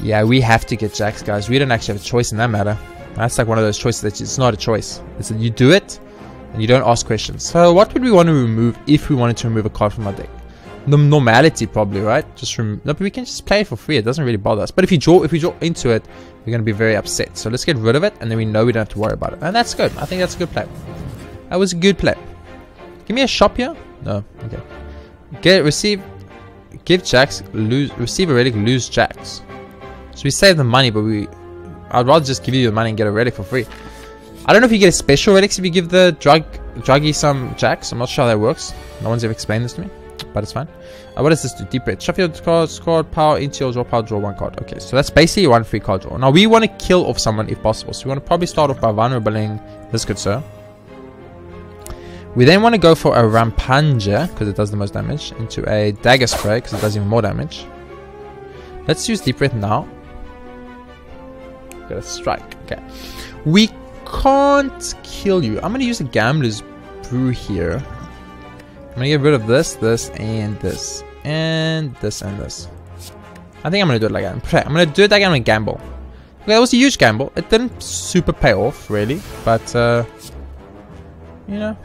Yeah, we have to get Jax, guys. We don't actually have a choice in that matter. That's like one of those choices that it's not a choice. It's that you do it and you don't ask questions. So what would we want to remove if we wanted to remove a card from our deck? The normality, probably, right? Just no, but we can just play it for free. It doesn't really bother us. But if we draw into it, we're going to be very upset. So let's get rid of it, and then we know we don't have to worry about it. And that's good. I think that's a good play. That was a good play. Give me a shop here. No, okay. Give Jax, receive a relic, lose Jax. So we save the money, but I'd rather just give you the money and get a relic for free. I don't know if you get a special relics if you give the druggie some Jax. I'm not sure how that works. No one's ever explained this to me, but it's fine. What does this do? Deep red. Shuffle your card, score power into your draw power, draw 1 card. Okay, so that's basically 1 free card draw. Now we want to kill off someone if possible. So we want to probably start off by vulnerabling this good sir. We then want to go for a Rampanja, because it does the most damage, into a Dagger Spray, because it does even more damage. Let's use Deep Breath now. Got a Strike. Okay. We can't kill you. I'm going to use a Gambler's Brew here. I'm going to get rid of this, this, and this. And this, and this. I think I'm going to do it like that. I'm going to do it like I'm going to gamble. Okay, that was a huge gamble. It didn't super pay off, really. But, you know.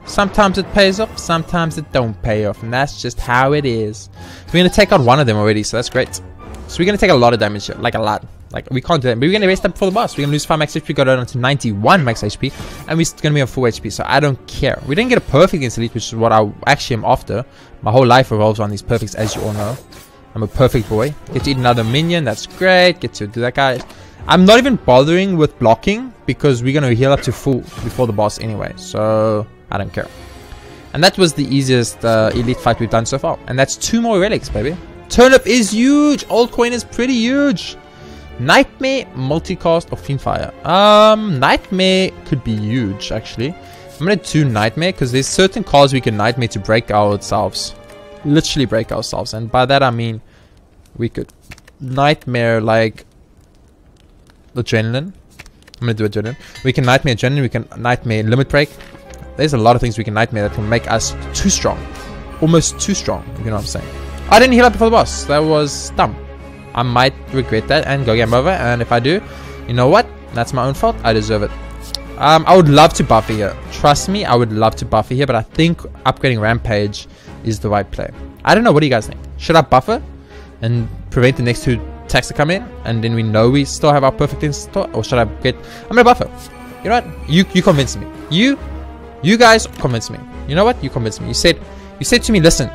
Sometimes it pays off, sometimes it don't pay off, and that's just how it is. So we're going to take out one of them already, so that's great. So we're going to take a lot of damage here, like a lot. Like, we can't do that, but we're going to rest up before the boss. We're going to lose 5 max HP, got down to 91 max HP, and we're going to be on full HP, so I don't care. We didn't get a perfect against Elite, which is what I actually am after. My whole life revolves on these perfects, as you all know. I'm a perfect boy. Get to eat another minion, that's great. Get to do that, guys. I'm not even bothering with blocking, because we're going to heal up to full before the boss anyway, so I don't care. And that was the easiest elite fight we've done so far. And that's 2 more relics, baby. Turnip is huge. Old Coin is pretty huge. Nightmare, Multicast, or Fiendfire. Nightmare could be huge, actually. I'm going to do Nightmare, because there's certain cards we can Nightmare to break ourselves. Literally break ourselves. And by that I mean, we could Nightmare, like, Adrenaline. I'm going to do Adrenaline. We can Nightmare Adrenaline. We can Nightmare Limit Break. There's a lot of things we can Nightmare that can make us too strong. Almost too strong, if you know what I'm saying. I didn't heal up before the boss. That was dumb. I might regret that and go game over. And if I do, you know what? That's my own fault. I deserve it. I would love to buffer here. Trust me, I would love to buffer here. But I think upgrading Rampage is the right play. I don't know. What do you guys think? Should I buffer and prevent the next 2 attacks to come in? And then we know we still have our perfect in store? Or should I get... I'm going to buffer. You know what? You convinced me. You guys convinced me. You know what? You convinced me. You said to me, listen,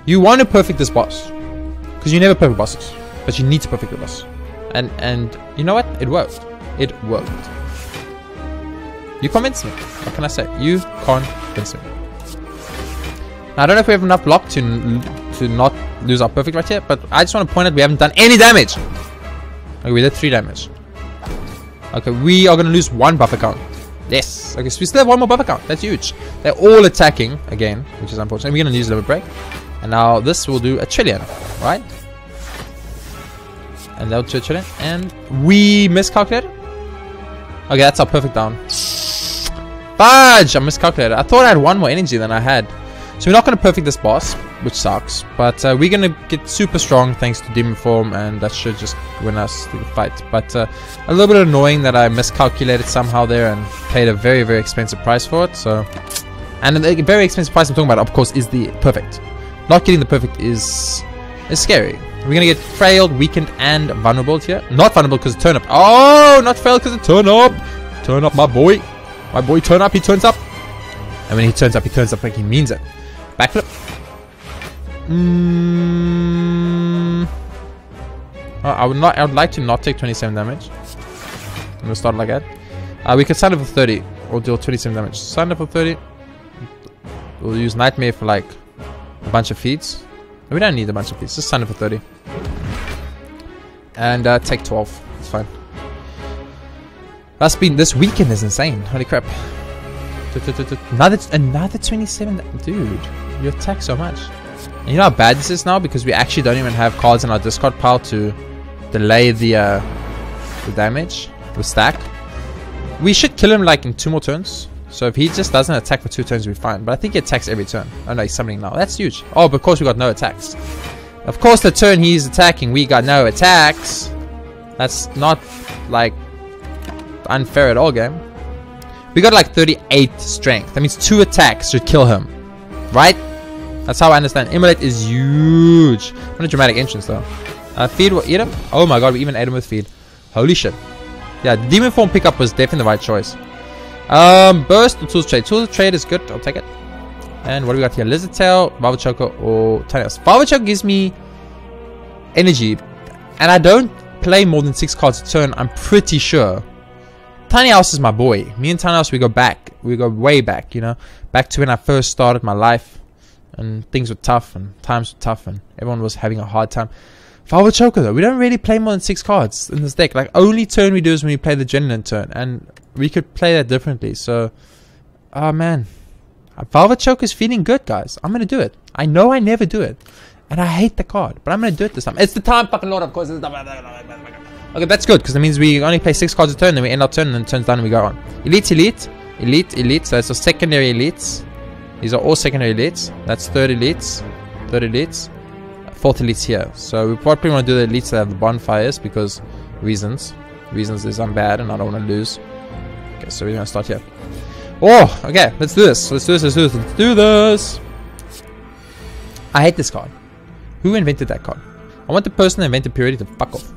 you want to perfect this boss. Because you never perfect bosses. But you need to perfect the boss. And you know what? It worked. It worked. You convinced me. What can I say? You convinced me. Now, I don't know if we have enough block to not lose our perfect right here. But I just want to point out we haven't done any damage. Okay, we did 3 damage. Okay, we are going to lose 1 buffer count. Yes. Okay, so we still have 1 more buffer count. That's huge. They're all attacking again, which is unfortunate. We're going to use Limit Break. And now this will do a trillion, right? And that'll do a trillion. And we miscalculated. Okay, that's our perfect down. Fudge! I miscalculated. I thought I had 1 more energy than I had. So we're not going to perfect this boss. which sucks. But we're gonna get super strong thanks to Demon Form, and that should just win us the fight. But a little bit annoying that I miscalculated somehow there and paid a very, very expensive price for it. So, and the very expensive price I'm talking about, of course, is the perfect. Not getting the perfect is scary. We're gonna get frailed, weakened, and vulnerable here. Not vulnerable because of turn up. Oh, not frailed because of turn up. Turn up, my boy. My boy, turn up. He turns up. And when he turns up like he means it. Backflip. I would like to not take 27 damage. I'm gonna start like that. We could sign up for 30 or deal 27 damage. Sign up for 30. We'll use Nightmare for like a bunch of feeds. We don't need a bunch of feeds. Just sign up for 30. And take 12. It's fine. This weekend is insane. Holy crap. Another 27. Dude, you attack so much. And you know how bad this is now? Because we actually don't even have cards in our discard pile to delay the damage, the stack. We should kill him like in 2 more turns. So if he just doesn't attack for 2 turns, we're fine. But I think he attacks every turn. Oh no, he's summoning now. That's huge. Oh, because we got no attacks. Of course, the turn he's attacking, we got no attacks. That's not like unfair at all, game. We got like 38 strength. That means 2 attacks should kill him, right? That's how I understand. Immolate is huge. What a dramatic entrance though. Feed will eat him. Oh my god, we even ate him with feed. Holy shit. Yeah, the Demon Form pickup was definitely the right choice. Burst or Tools Trade. Tools Trade is good. I'll take it. And what do we got here? Lizard Tail, Velvet Choker, or Tiny House. Velvet Choker gives me energy, and I don't play more than 6 cards a turn. I'm pretty sure. Tiny House is my boy. Me and Tiny House, we go back. We go way back, you know. Back to when I first started my life. And things were tough. And times were tough. And everyone was having a hard time. Velvet Choker, though. We don't really play more than 6 cards in this deck. Like, only turn we do is when we play the Adrenaline turn. And we could play that differently. So, oh, man. Velvet Choker is feeling good, guys. I'm going to do it. I know I never do it. And I hate the card. But I'm going to do it this time. It's the time, fucking Lord, of course. Okay, that's good, because that means we only play 6 cards a turn, then we end our turn, and then turns down and we go on. Elite, elite, elite, elite. So that's our secondary elites. These are all secondary elites. That's third elites, third elites, fourth elites here. So we probably want to do the elites that have the bonfires, because reasons. Reasons is I'm bad and I don't want to lose. Okay, so we're going to start here. Oh, okay, let's do this. Let's do this, let's do this, let's do this. I hate this card. Who invented that card? I want the person that invented Purity to fuck off.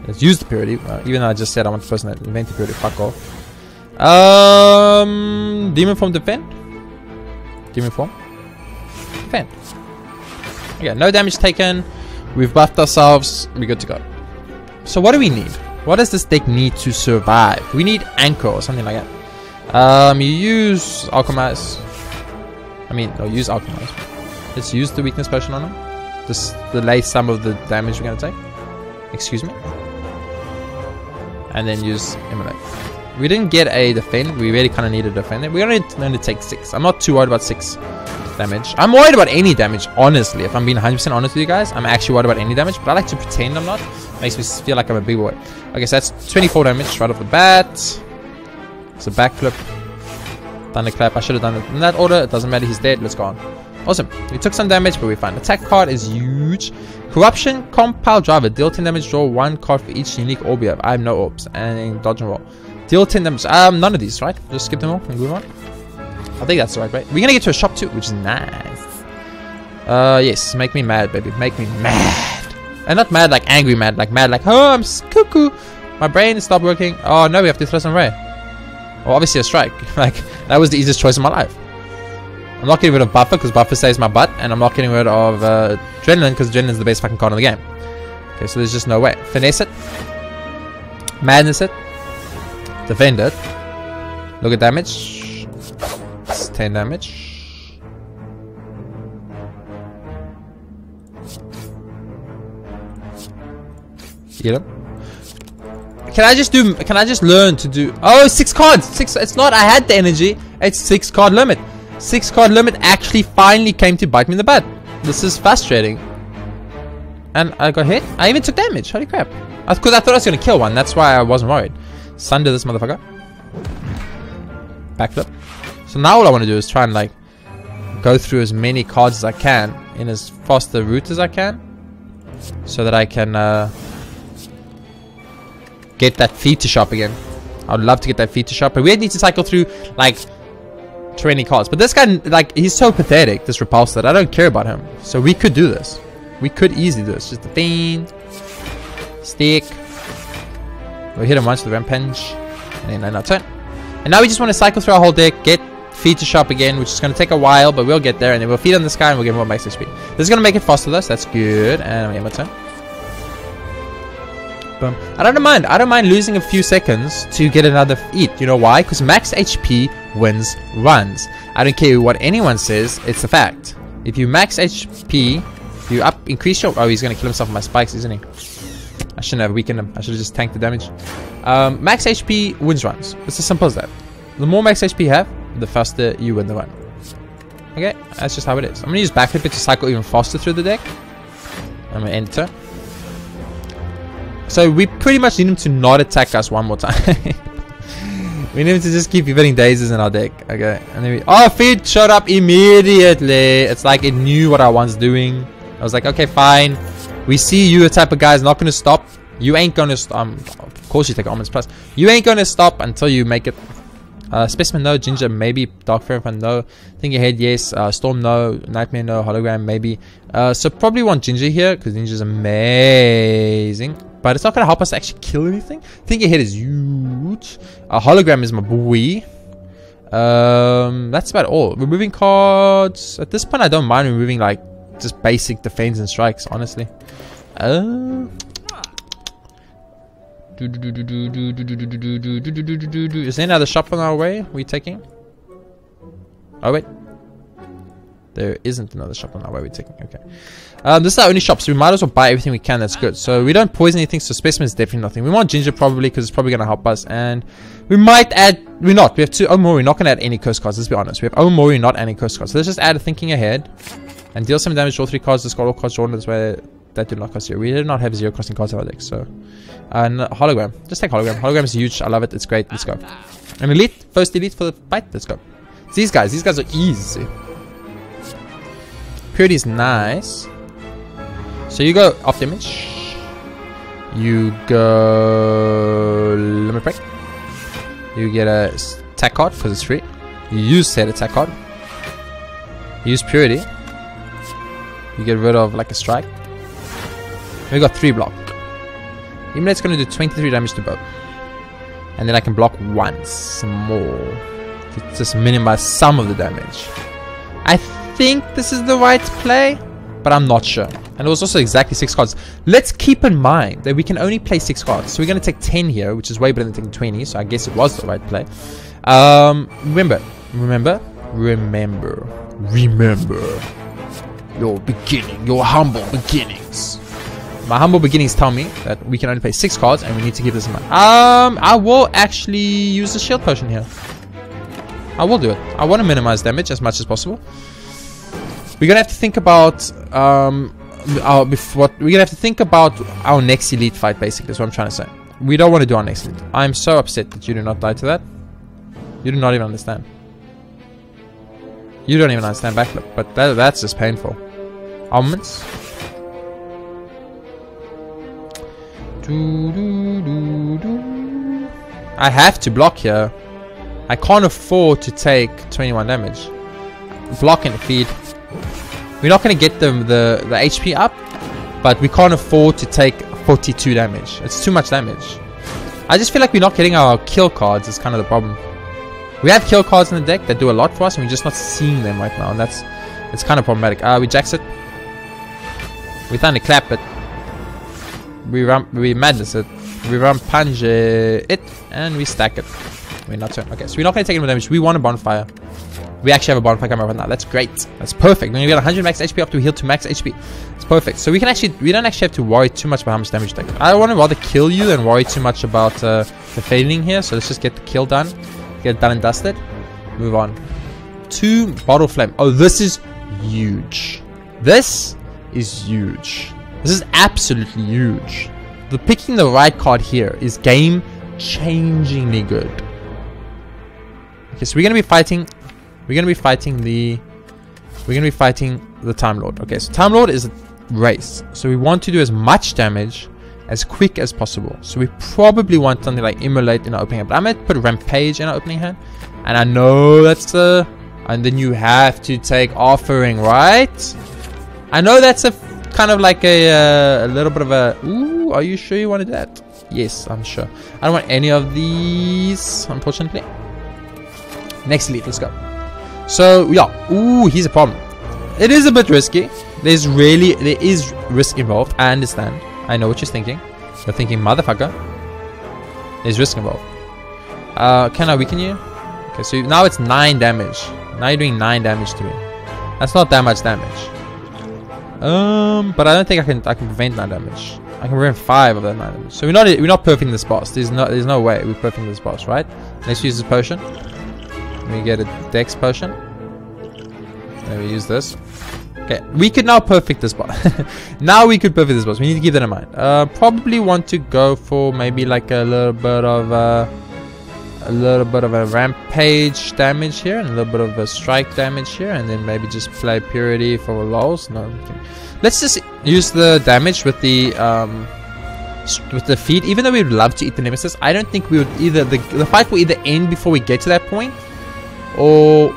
Let's use the Purity, even though I just said I want the person that invented Purity to fuck off. Demon Form defend. Demon Form defend. Okay, no damage taken. We've buffed ourselves. We're good to go. So what do we need? What does this deck need to survive? We need Anchor or something like that. You use Alchemize. No, use Alchemize. Let's use the weakness potion on him. Just delay some of the damage we're going to take. Excuse me. And then use Immolate. We didn't get a defend. We really kind of need a defender. We're going to take 6. I'm not too worried about 6 damage. I'm worried about any damage, honestly. If I'm being 100% honest with you guys, I'm actually worried about any damage. But I like to pretend I'm not. Makes me feel like I'm a big boy. Okay, so that's 24 damage right off the bat. It's a backflip. Thunderclap. I should have done it in that order. It doesn't matter. He's dead. Let's go on. Awesome. We took some damage, but we're fine. Attack card is huge. Corruption, Compile Driver. Deal 10 damage, draw 1 card for each unique orb you have. I have no orbs. And dodge and roll. Deal 10 damage. None of these, right? Just skip them all and move on. I think that's the right way. We're gonna get to a shop too, which is nice. Yes. Make me mad, baby. Make me mad. And not mad like angry mad. Like mad like, oh, I'm cuckoo. My brain stopped working. Oh, no, we have to throw some Ray. Well, obviously a strike. Like, that was the easiest choice of my life. I'm not getting rid of Buffer because Buffer saves my butt, and I'm not getting rid of Adrenaline because Adrenaline is the best fucking card in the game. Okay, so there's just no way. Finesse it. Madness it. Defend it. Look at damage. It's 10 damage. Eat him. Can I just learn to do... Oh, 6 cards! 6, it's not, I had the energy. It's 6 card limit. 6 card limit actually finally came to bite me in the butt. This is frustrating. And I got hit. I even took damage. Holy crap. Because I thought I was going to kill one. That's why I wasn't worried. Sunder this motherfucker. Backflip. So now all I want to do is try and like go through as many cards as I can in as fast a route as I can, so that I can get that feature shop again. I would love to get that feature shop, but we need to cycle through like 20 cards. But this guy, like, he's so pathetic, this Repulse, that I don't care about him. So we could do this. We could easily do this. Just a Fiend, Stick. We'll hit him once with Rampage, and then our turn. And now we just want to cycle through our whole deck, get feature shop again, which is going to take a while, but we'll get there, and then we'll feed on this guy and we'll get more max HP. This is going to make it faster though, so that's good. And we have my turn. Boom. I don't mind losing a few seconds to get another eat. You know why? Because max HP wins runs. I don't care what anyone says, it's a fact. If you max HP, you increase your... Oh, he's going to kill himself with my spikes, isn't he? I shouldn't have weakened him. I should have just tanked the damage. Max HP wins runs. It's as simple as that. The more max HP you have, the faster you win the run. Okay, that's just how it is. I'm going to use Backflip to cycle even faster through the deck. I'm going to enter. So we pretty much need him to not attack us one more time. We need him to just keep evading dazes in our deck. Okay, and then oh, feed showed up immediately. It's like it knew what I was doing. I was like, okay, fine. We see you, a type of guy is not going to stop. You ain't going to stop. Of course you take Omens Plus. You ain't going to stop until you make it. Specimen no, Ginger maybe, Dark Fairy no, Think Ahead yes, Storm no, Nightmare no, Hologram maybe. So probably want Ginger here because Ginger's amazing, but it's not going to help us actually kill anything. Think Ahead is huge. Hologram is my boy. That's about all. Removing cards at this point. I don't mind removing like just basic defense and strikes, honestly. Is there another shop on our way we're taking? Oh wait, there isn't another shop on our way we're taking. Okay, this is our only shop, so we might as well buy everything we can. That's good. So we don't poison anything, so Specimen is definitely nothing. We want Ginger probably because it's probably going to help us, and we might add... we have 2 Omori. We're not going to add any curse cards, let's be honest. We have Omori, not any curse cards, so let's just add a Thinking Ahead and deal some damage to all 3 cards. Discard all cards drawn this way that do not cost 0. We did not have 0 costing cards in our deck, so... and Hologram. Just take Hologram. Hologram is huge. I love it. It's great. Let's go. An elite. First elite for the fight. Let's go. It's these guys. These guys are easy. Purity is nice. So you go off damage. You go Limit Break. You get a attack card because it's free. You use said attack card. You use Purity. You get rid of like a strike. We got 3 block. Eliminate's going to do 23 damage to both. And then I can block once more to just minimize some of the damage. I think this is the right play, but I'm not sure. And it was also exactly 6 cards. Let's keep in mind that we can only play 6 cards. So we're going to take 10 here, which is way better than taking 20. So I guess it was the right play. Remember your beginning, your humble beginnings. My humble beginnings tell me that we can only play 6 cards and we need to keep this in mind. I will actually use the shield potion here. I will do it. I want to minimize damage as much as possible. We're gonna have to think about we're gonna have to think about our next elite fight. Basically, is what I'm trying to say. We don't want to do our next elite. I'm so upset that you do not die to that. You do not even understand. You don't even understand backflip, but that's just painful. Almonds. I have to block here. I can't afford to take 21 damage. Block and feed. We're not going to get the HP up, but we can't afford to take 42 damage. It's too much damage. I just feel like we're not getting our kill cards. Is kind of the problem. We have kill cards in the deck that do a lot for us, and we're just not seeing them right now, and it's kind of problematic. We jacks it. We thunderclap it. We madness it. We rampage it, and we stack it. We're not turn. Okay, so we're not going to take any more damage. We want a bonfire. We actually have a bonfire coming right now. That's great. That's perfect. We're going to get 100 max HP up to heal to max HP. It's perfect. So we don't actually have to worry too much about how much damage you take. I want to rather kill you than worry too much about the failing here. So let's just get the kill done. Get it done and dusted. Move on. 2 bottle flame. Oh, this is huge. This is huge. This is absolutely huge. Picking the right card here is game-changingly good. Okay, so we're gonna be fighting. We're gonna be fighting the we're going to be fighting the Time Lord. Okay, so Time Lord is a race. So we want to do as much damage as quick as possible. So we probably want something like Immolate in our opening hand. But I'm going to put Rampage in our opening hand. And I know that's the... And then you have to take Offering, right? I know that's a kind of like a little bit of a... Ooh, are you sure you wanted that? Yes, I'm sure. I don't want any of these, unfortunately. Next elite, let's go. So, yeah. Ooh, here's a problem. It is a bit risky. There is risk involved. I understand. I know what you're thinking. You're thinking, motherfucker. There's risk involved. Can I weaken you? Okay, so now it's 9 damage. Now you're doing 9 damage to me. That's not that much damage. But I don't think I can prevent 9 damage. I can prevent 5 of that 9 damage. So we're not perfecting this boss. There's no way we're perfecting this boss, right? Let's use this potion. We get a Dex potion. Then we use this. Okay, we could now perfect this boss. Now we could perfect this boss. We need to keep that in mind. Probably want to go for maybe like a little bit of a rampage damage here, and a little bit of a strike damage here, and then maybe just play purity for lols. No, okay. Let's just use the damage with the feed. Even though we would love to eat the nemesis, I don't think we would either. The fight will either end before we get to that point, or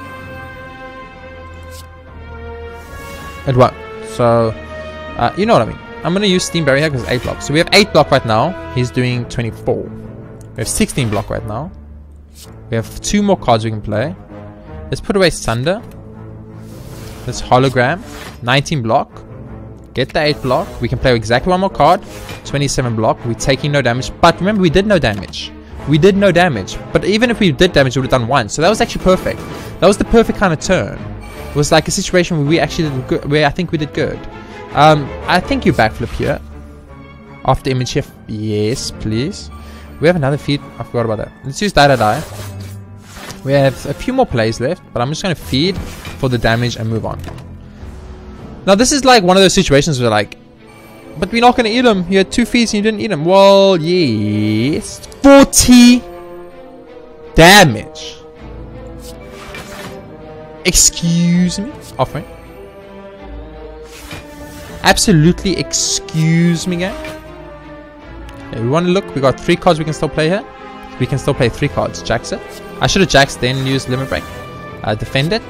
it won't. So you know what I mean. I'm gonna use Steam Barrier because 8 block. So we have 8 block right now. He's doing 24. We have 16 block right now. We have 2 more cards we can play. Let's put away Sunder. Let's hologram. 19 block. Get the 8 block. We can play exactly 1 more card. 27 block. We're taking no damage. But remember, we did no damage. We did no damage. But even if we did damage, we would have done 1. So that was actually perfect. That was the perfect kind of turn. It was like a situation where we actually did good. Where I think we did good. I think you backflip here. After image shift. Yes, please. We have another feed. I forgot about that. Let's use Die. We have a few more plays left, but I'm just going to feed for the damage and move on. Now, this is like one of those situations where like, but we're not going to eat him. You had 2 feeds and you didn't eat him. Well, yes. 40 damage. Excuse me. Offering. Absolutely excuse me, gang. Okay, we want to look. We got 3 cards we can still play here. We can still play 3 cards. Jax it. I should have jaxed then used Limit Break. Defend it.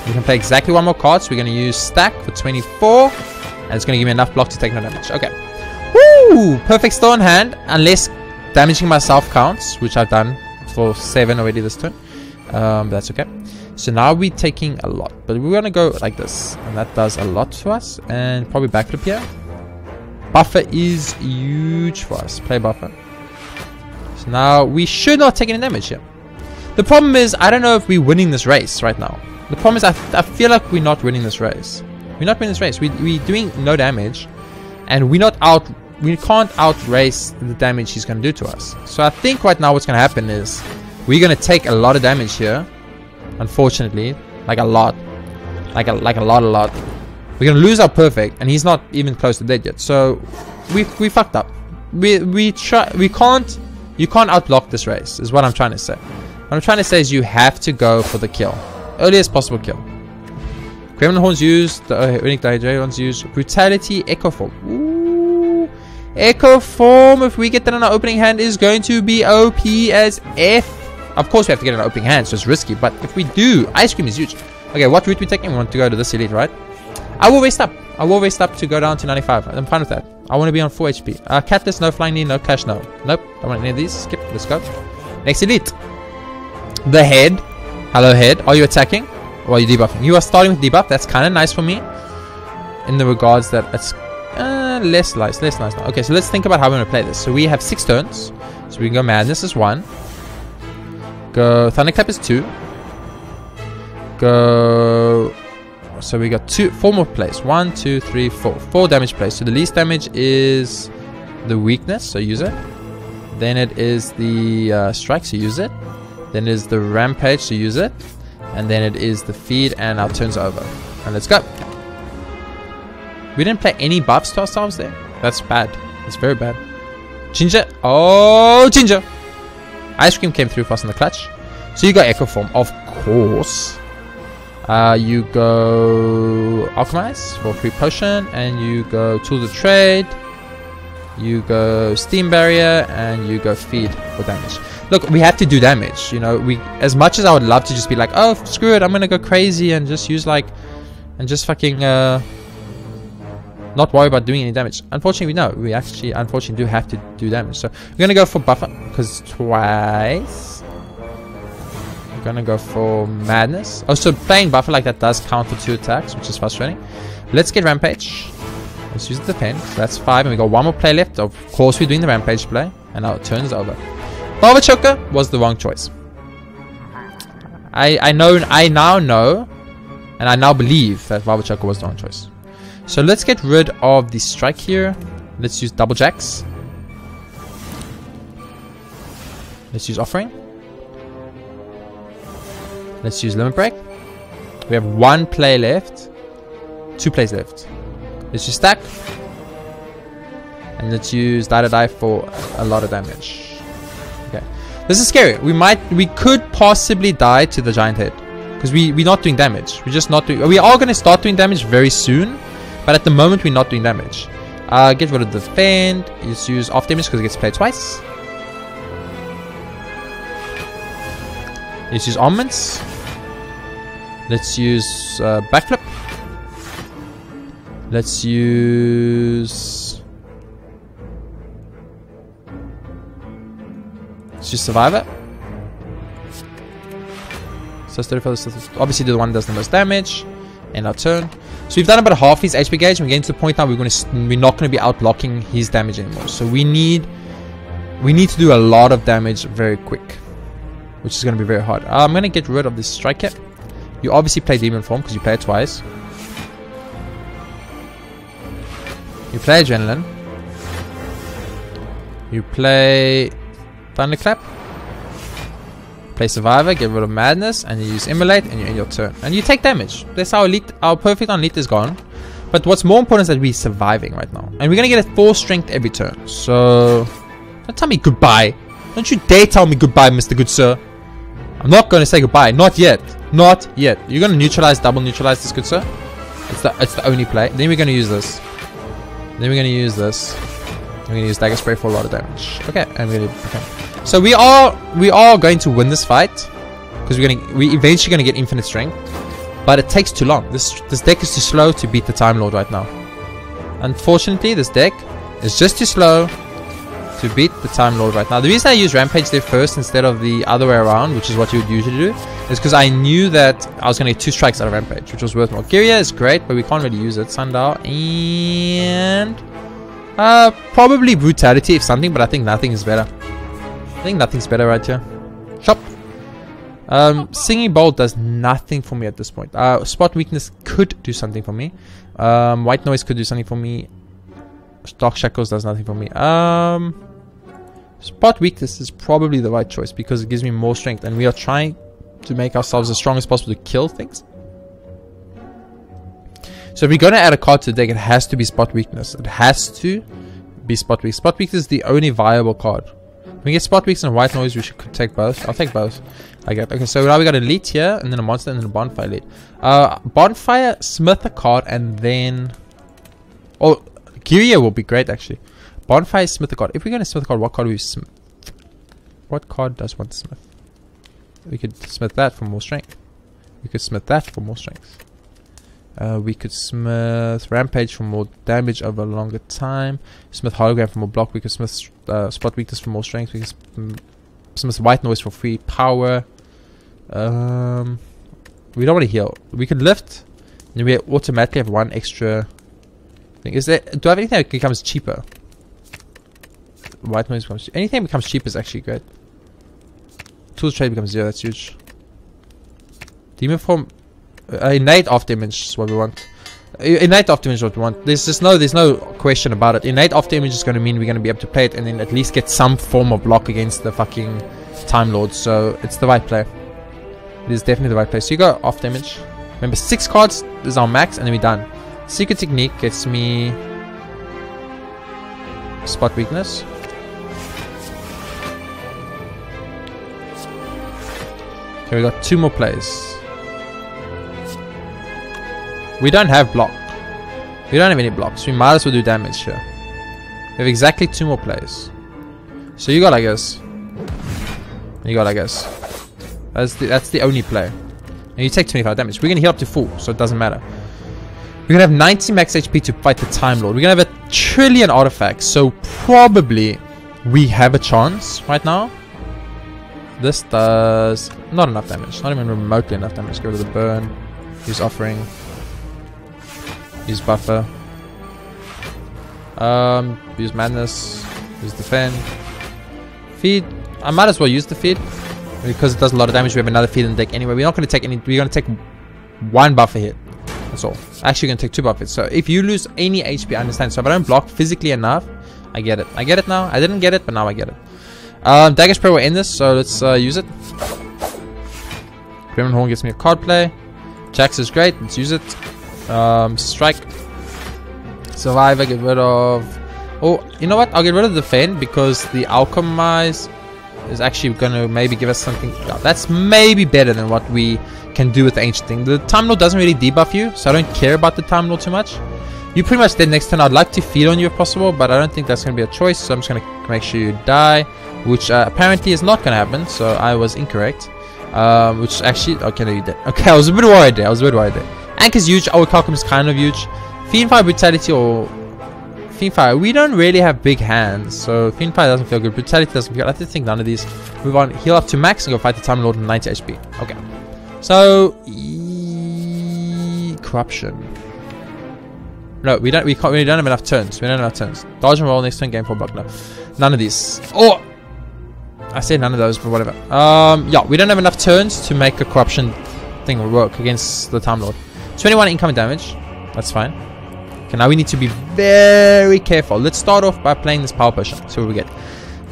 We can play exactly 1 more card. So we're going to use Stack for 24. And it's going to give me enough block to take no damage. Okay. Woo! Perfect still in hand. Unless damaging myself counts. Which I've done for 7 already this turn. But that's okay. So now we're taking a lot. But we're going to go like this. And that does a lot to us. And probably backflip here. Buffer is huge for us. Play buffer. So now we should not take any damage here. The problem is, I don't know if we're winning this race right now. The problem is, I feel like we're not winning this race. We're not winning this race. We're doing no damage. And we can't outrace the damage he's going to do to us. So I think right now what's going to happen is we're going to take a lot of damage here. Unfortunately. Like a lot. Like a lot. We're going to lose our perfect. And he's not even close to dead yet. So we fucked up. You can't outblock this race, is what I'm trying to say. What I'm trying to say is you have to go for the kill. Earliest possible kill. Gremlin Horns used. The Unique Dihedrons used. Brutality, Echo Form. Ooh. Echo Form, if we get that on our opening hand, is going to be OP as F. Of course we have to get an opening hand, so it's risky. But if we do, Ice Cream is huge. Okay, what route we taking? We want to go to this elite, right? I will waste up. To go down to 95. I'm fine with that. I want to be on 4 HP. Catalyst, no flying knee, no clash, no. Nope. Don't want any of these. Skip. Let's go. Next elite. The head. Hello, head. Are you attacking? Or are you debuffing? You are starting with debuff. That's kind of nice for me. In the regards that it's less nice now. Okay, so let's think about how we're going to play this. So we have 6 turns. So we can go Madness is 1. Go Thunderclap is 2. Go... So we got 4 more plays. 1, 2, 3, 4. 4 damage plays. So the least damage is the weakness. So use it. Then it is the strike. So use it. Then it is the rampage. So use it. And then it is the feed. And our turn's over. And let's go. We didn't play any buffs to ourselves there. That's bad. That's very bad. Ginger. Oh, Ginger. Ice Cream came through fast in the clutch. So you got Echo Form. Of course. You go Alchemize for free potion, and you go Tools of Trade, you go Steam Barrier, and you go Feed for damage. Look, we have to do damage, you know. We, as much as I would love to just be like, oh, screw it, I'm gonna go crazy and just use like, and just fucking not worry about doing any damage. Unfortunately, no, we actually unfortunately do have to do damage. So we're gonna go for Buffer because twice. We're gonna go for Madness. Oh, so playing Buffer like that does count for 2 attacks, which is frustrating. Let's get Rampage. Let's use the pen. So that's 5, and we got 1 more play left. Of course, we're doing the Rampage play, and our turn's over. Lava Choker was the wrong choice. I now know, and I now believe that Lava Choker was the wrong choice. So let's get rid of the strike here. Let's use Double Jacks. Let's use Offering. Let's use Limit Break. We have 1 play left. 2 plays left. Let's use Stack. And let's use Die to Die for a lot of damage. Okay. This is scary. We could possibly die to the Giant Head. Because we're not doing damage. We're just not doing... We are going to start doing damage very soon. But at the moment, we're not doing damage. Get rid of the Defend. Let's use off damage because it gets played twice. Let's use Armaments. Let's use Backflip. Let's use... Let's use Survivor. So obviously the one that does the most damage. End our turn. So we've done about half his HP gauge, and we're getting to the point now we're not going to be outblocking his damage anymore. So we need to do a lot of damage very quick, which is going to be very hard. I'm going to get rid of this Strike Cap. You obviously play Demon Form because you play it twice. You play Adrenaline. You play Thunderclap. Play Survivor, get rid of Madness, and you use Immolate, and you end your turn. And you take damage. That's how our perfect on elite is gone. But what's more important is that we're surviving right now. And we're going to get a 4 strength every turn. So, don't tell me goodbye. Don't you dare tell me goodbye, Mr. Good Sir. I'm not going to say goodbye. Not yet. Not yet. You're going to double neutralize this, good sir. It's the only play. Then we're going to use this. Then we're going to use this. We're going to use Dagger Spray for a lot of damage. Okay, and we're going to... Okay. So we are going to win this fight because we're eventually going to get infinite strength, but it takes too long. This deck is too slow to beat the Time Lord right now. Unfortunately, this deck is just too slow to beat the Time Lord right now. The reason I use Rampage there first instead of the other way around, which is what you would usually do, is because I knew that I was going to get 2 strikes out of Rampage, which was worth more. Gyria is great, but we can't really use it. Sundial and probably Brutality if something, but I think nothing is better. I think nothing's better right here. Chop. Singing Bolt does nothing for me at this point. Spot Weakness could do something for me. White Noise could do something for me. Dark Shackles does nothing for me. Spot Weakness is probably the right choice because it gives me more strength, and we are trying to make ourselves as strong as possible to kill things. So if we're going to add a card to the deck, it has to be Spot Weakness. It has to be Spot Weakness. Spot Weakness is the only viable card. When we get Spot Weakness and White Noise, we could take both. I'll take both. Okay, so now we got Elite here, and then a Monster, and then a Bonfire Elite. Bonfire, Smith a card, and then... Oh, Gyria will be great, actually. Bonfire, Smith a card. If we're going to Smith a card, what card do we Smith? What card does one Smith? We could Smith that for more strength. We could Smith that for more strength. We could Smith Rampage for more damage over a longer time. Smith Hologram for more block. We could Smith Spot Weakness for more strength. We could Smith White Noise for free power. We don't want to heal. We could lift, and we automatically have 1 extra thing. Do I have anything that becomes cheaper? White Noise becomes cheaper. Anything that becomes cheaper is actually good. Tools Trade becomes 0. That's huge. Demon Form. Innate off damage is what we want. Innate off damage is what we want. There's no question about it. Innate off damage is going to mean we're going to be able to play it and then at least get some form of block against the fucking Time Lord. So it's the right play. It is definitely the right play. So you go off damage. Remember, 6 cards is our max, and then we're done. Secret Technique gets me Spot Weakness. Okay, we got 2 more plays. We don't have block. We don't have any blocks. We might as well do damage here. We have exactly 2 more plays. So you got like this. You got like this. That's the only play. And you take 25 damage. We're gonna heal up to full, so it doesn't matter. We're gonna have 90 max HP to fight the Time Lord. We're gonna have a trillion artifacts, so probably we have a chance right now. This does not enough damage. Not even remotely enough damage. Get rid of the burn. Use offering. Use buffer. Use madness. Use defend. Feed. I might as well use the feed because it does a lot of damage. We have another feed in the deck anyway. We're not going to take any. We're going to take 1 buffer hit. That's all. Actually, going to take 2 buffers. So if you lose any HP, I understand. So if I don't block physically enough, I get it. I get it now. I didn't get it, but now I get it. Dagger Spray will end this, so let's use it. Gremlin Horn gives me a card play. Jax is great. Let's use it. Strike. Survivor. Get rid of. Oh, you know what? I'll get rid of the Defend because the Alchemize is actually going to maybe give us something. Yeah, that's maybe better than what we can do with the Ancient thing. The Time Lord doesn't really debuff you, so I don't care about the Time Lord too much. You pretty much dead next turn. I'd like to feed on you if possible, but I don't think that's going to be a choice, so I'm just going to make sure you die, which apparently is not going to happen, so I was incorrect. Which actually, okay, no, you did. Okay, I was a bit worried there. Anchor's huge. Our Calcum is kind of huge. Fiendfire, Brutality, or Fiendfire. We don't really have big hands, so Fiendfire doesn't feel good. Brutality doesn't feel good. I think none of these. Move on. Heal up to max and go fight the Time Lord with 90 HP. Okay. So corruption. No, we don't have enough turns. We don't have enough turns. Dodge and roll next turn, game 4 block. No. None of these. Oh, I said none of those, but whatever. Yeah, we don't have enough turns to make a corruption thing work against the Time Lord. 21 incoming damage. That's fine. Okay, now we need to be very careful. Let's start off by playing this power potion. See what we get.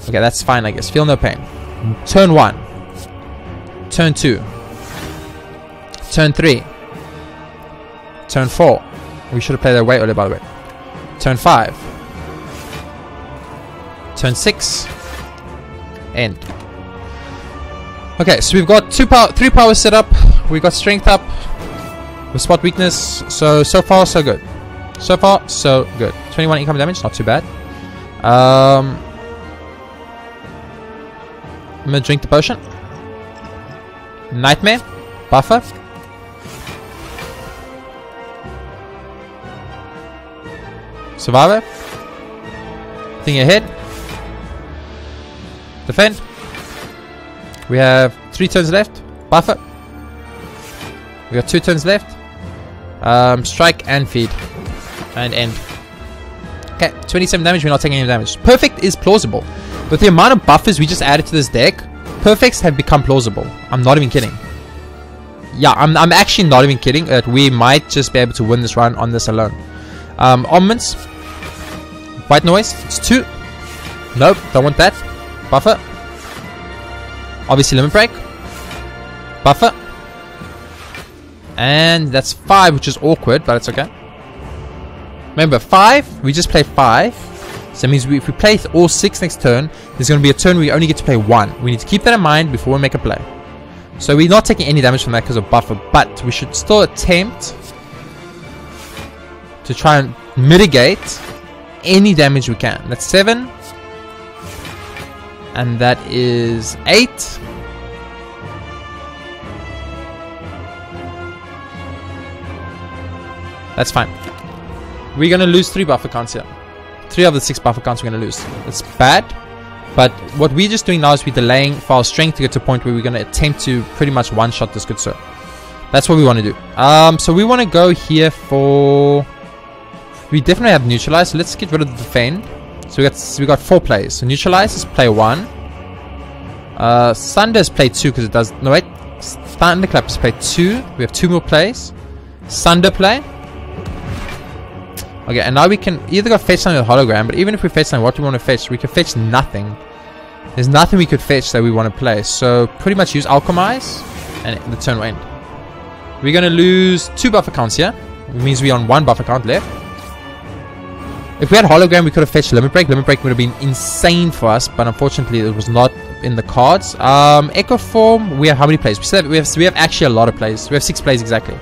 Okay, that's fine, I guess. Feel no pain. Turn 1. Turn 2. Turn 3. Turn 4. We should have played that way earlier, by the way. Turn 5. Turn 6. End. Okay, so we've got 3 power set up. We've got strength up. With spot weakness. So far, so good. So far, so good. 21 income damage, not too bad. I'm gonna drink the potion. Nightmare. Buffer. Survivor. Thing ahead. Defend. We have 3 turns left. Buffer. We got 2 turns left. Strike and feed. And end. Okay, 27 damage. We're not taking any damage. Perfect is plausible. With the amount of buffers we just added to this deck, perfects have become plausible. I'm not even kidding. Yeah, I'm actually not even kidding. That we might just be able to win this run on this alone. Armaments. White noise. It's 2. Nope, don't want that. Buffer. Obviously limit break. Buffer. And that's 5, which is awkward, but it's okay. Remember, 5, we just play 5. So that means if we play all 6 next turn, there's going to be a turn where we only get to play 1. We need to keep that in mind before we make a play. So we're not taking any damage from that because of buffer, but we should still attempt to try and mitigate any damage we can. That's 7. And that is 8. That's fine. We're going to lose 3 buffer counts here. 3 of the 6 buffer counts we're going to lose. It's bad. But what we're just doing now is we're delaying for our strength to get to a point where we're going to attempt to pretty much one-shot this good sir. That's what we want to do. So we want to go here for... We definitely have neutralize. So let's get rid of the defend. So we got 4 plays. So neutralize is play 1. Thunder is play 2 because it does... No wait. Thunderclap is play 2. We have 2 more plays. Thunder play. Okay, and now we can either go fetch something with hologram, but even if we fetch something, what do we want to fetch? We can fetch nothing. There's nothing we could fetch that we want to play. So pretty much use Alchemize, and the turn will end. We're going to lose 2 buffer counts here. It means we're on 1 buffer count left. If we had hologram, we could have fetched Limit Break. Limit Break would have been insane for us, but unfortunately it was not in the cards. Echo Form, we have how many plays? We have actually a lot of plays. We have 6 plays exactly.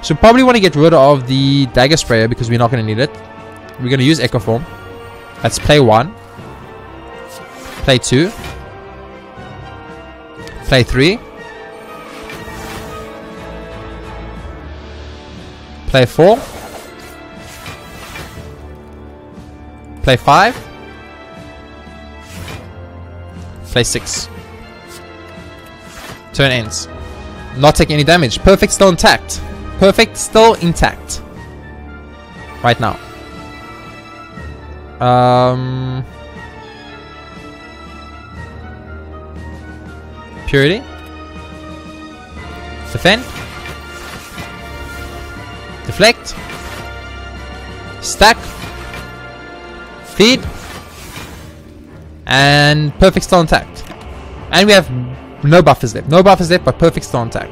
So probably want to get rid of the Dagger Sprayer because we're not going to need it. We're going to use Echo Form. Let's play 1. Play 2. Play 3. Play 4. Play 5. Play 6. Turn ends. Not taking any damage. Perfect still intact. Perfect still intact. Right now. Purity. Defend. Deflect. Stack. Feed. And perfect still intact. And we have no buffers left. No buffers left, but perfect still intact.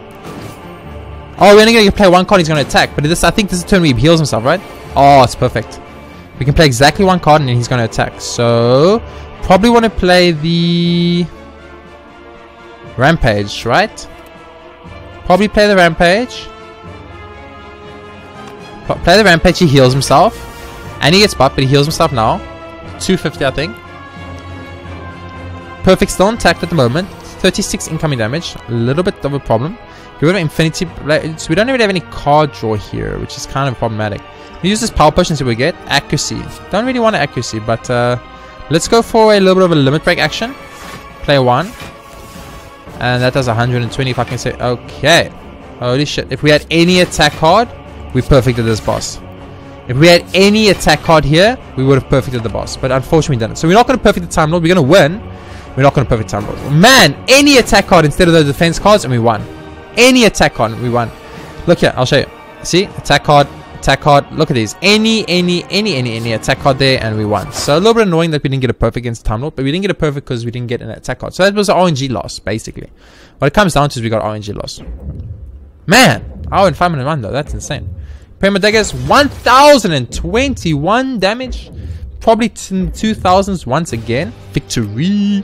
Oh, we're only going to play 1 card, he's going to attack. But this, I think this is the turn where he heals himself, right? Oh, it's perfect. We can play exactly 1 card and then he's going to attack. So, probably want to play the Rampage, right? Probably play the Rampage. Play the Rampage, he heals himself. And he gets buffed, but he heals himself now. 250, I think. Perfect still intact at the moment. 36 incoming damage. A little bit of a problem. Get rid of Infinity Blades. We don't really have any card draw here, which is kind of problematic. We use this Power Potion so we get Accuracy. Don't really want Accuracy, but let's go for a little bit of a Limit Break action. Play 1. And that does 120 if I can say. Okay. Holy shit. If we had any attack card, we perfected this boss. If we had any attack card here, we would have perfected the boss. But unfortunately we didn't. So we're not going to perfect the Time Lord. We're going to win. We're not going to perfect Time Lord. Man, any attack card instead of those defense cards and we won. Any attack card, we won. Look here, I'll show you. See? Attack card, attack card. Look at these. Any attack card there and we won. So a little bit annoying that we didn't get a perfect against Time Lord, but we didn't get a perfect because we didn't get an attack card. So that was an RNG loss, basically. What it comes down to is we got RNG loss. Man, I went 501 though. That's insane. Prima Daggers, 1021 damage. Probably 2000s once again. Victory.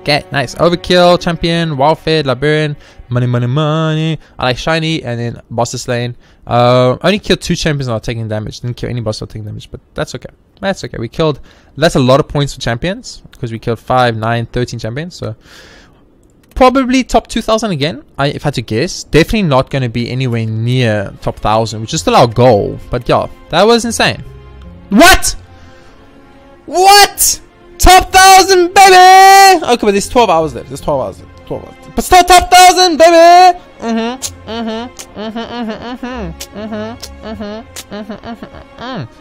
Okay, nice. Overkill, Champion, Wildfed, Librarian, money. I like Shiny, and then Boss is slain. Only killed 2 champions without taking damage. Didn't kill any boss without taking damage, but that's okay. That's okay. We killed, that's a lot of points for champions, because we killed 5, 9, 13 champions, so probably top 2000 again, if I had to guess. Definitely not going to be anywhere near top 1000, which is still our goal, but yeah, that was insane. What? What? Top 1000, baby! Okay, but there's 12 hours left. There's 12 hours left. 12 hours. But still top 1000, baby!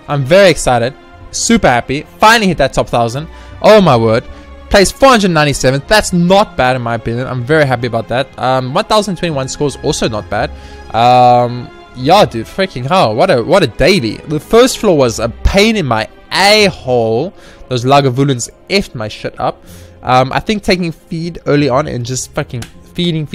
I'm very excited. Super happy. Finally hit that top 1000. Oh my word. Place 497. That's not bad in my opinion. I'm very happy about that. 1021 scores also not bad. Yeah, dude, freaking hell. What a daily. The first floor was a pain in my a-hole. Those Lagavulins effed my shit up. I think taking feed early on and just fucking feeding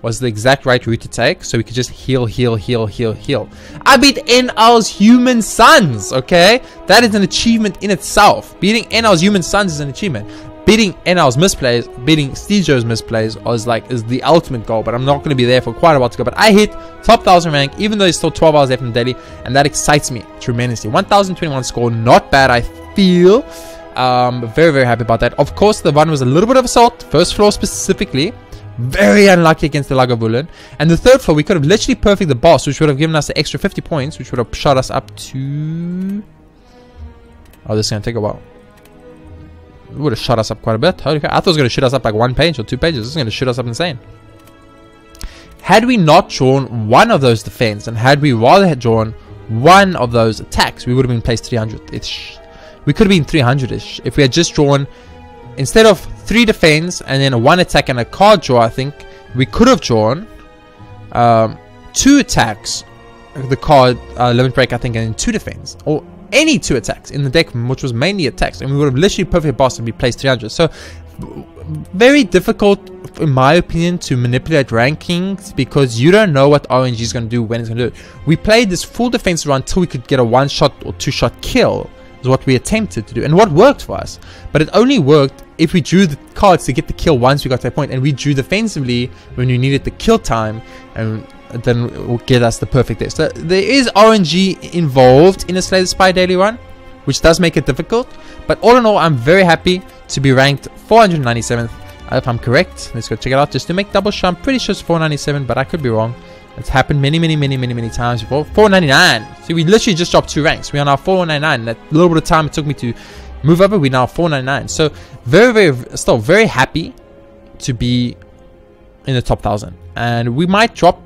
was the exact right route to take, so we could just heal. I beat NL's Human Sons, okay? That is an achievement in itself. Beating NL's Human Sons is an achievement. Beating NL's misplays, beating Stejo's misplays is the ultimate goal, but I'm not going to be there for quite a while to go. But I hit top 1000 rank, even though there's still 12 hours left in the daily, and that excites me tremendously. 1021 score, not bad, I feel. Very happy about that. Of course, the one was a little bit of assault, first floor specifically. Very unlucky against the Lagavulin. And the third floor, we could have literally perfected the boss, which would have given us the extra 50 points, which would have shot us up to... Oh, this is going to take a while. It would have shot us up quite a bit. Holy crap. I thought it was going to shoot us up like 1 page or 2 pages. This is going to shoot us up insane. Had we not drawn one of those defense, and had we rather had drawn one of those attacks, we would have been placed 300-ish. We could have been 300-ish. If we had just drawn, instead of 3 defense and then a 1 attack and a card draw, I think we could have drawn 2 attacks, the card limit break, I think, and then 2 defense. Or any 2 attacks in the deck, which was mainly attacks, and we would have literally perfect boss and be placed 300. So very difficult in my opinion to manipulate rankings, because you don't know what RNG is going to do, when it's going to do it. We played this full defense run until we could get a 1-shot or 2-shot kill, is what we attempted to do, and what worked for us. But it only worked if we drew the cards to get the kill once we got to that point, and we drew defensively when we needed the kill time, and then it will get us the perfect day. So there is RNG involved in a Slay the Spire daily run, which does make it difficult. But all in all, I'm very happy to be ranked 497th. If I'm correct, let's go check it out just to make double sure. I'm pretty sure it's 497, but I could be wrong. It's happened many times before. 499. See, we literally just dropped 2 ranks. We are now 499. That little bit of time it took me to move over, we're now 499. So still very happy to be in the top 1000. And we might drop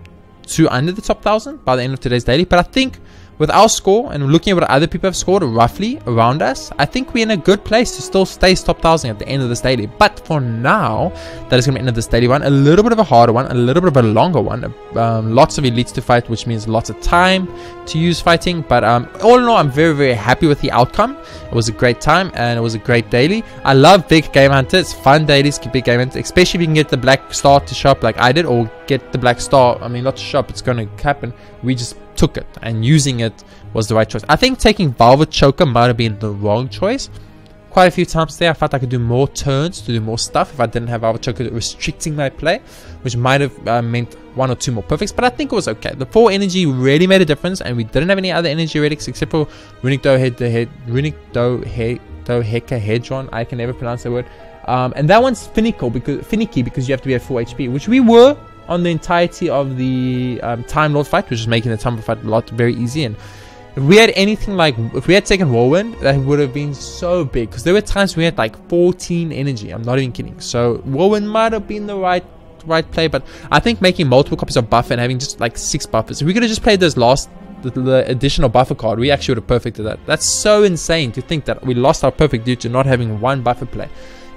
to under the top 1000 by the end of today's daily. But I think with our score and looking at what other people have scored roughly around us, I think we're in a good place to still stay top 1000 at the end of this daily. But for now, that is going to be the end of this daily one. A little bit of a harder one, a little bit of a longer one. Lots of elites to fight, which means lots of time to use fighting. But all in all, I'm very happy with the outcome. It was a great time and it was a great daily. I love big game hunter. It's fun dailies, big game hunter, especially if you can get the black star to shop like I did, or get the black star. I mean, not to shop, it's going to happen. We just took it, and using it was the right choice. I think taking Velvet Choker might have been the wrong choice. Quite a few times there, I felt I could do more turns to do more stuff if I didn't have Velvet Choker restricting my play, which might have meant 1 or 2 more perfects, but I think it was okay. The 4 energy really made a difference, and we didn't have any other energy relics except for Runic Dodecahedron. I can never pronounce that word. And that one's finicky because you have to be at full HP, which we were on the entirety of the Time Lord fight, which is making the Time Lord fight very easy. And if we had anything like, if we had taken Whirlwind, that would have been so big, because there were times we had like 14 energy. I'm not even kidding. So Whirlwind might have been the right play, but I think making multiple copies of buffer and having just like 6 buffers, if we could have just played those the additional buffer card, we actually would have perfected that. That's so insane to think that we lost our perfect due to not having 1 buffer play.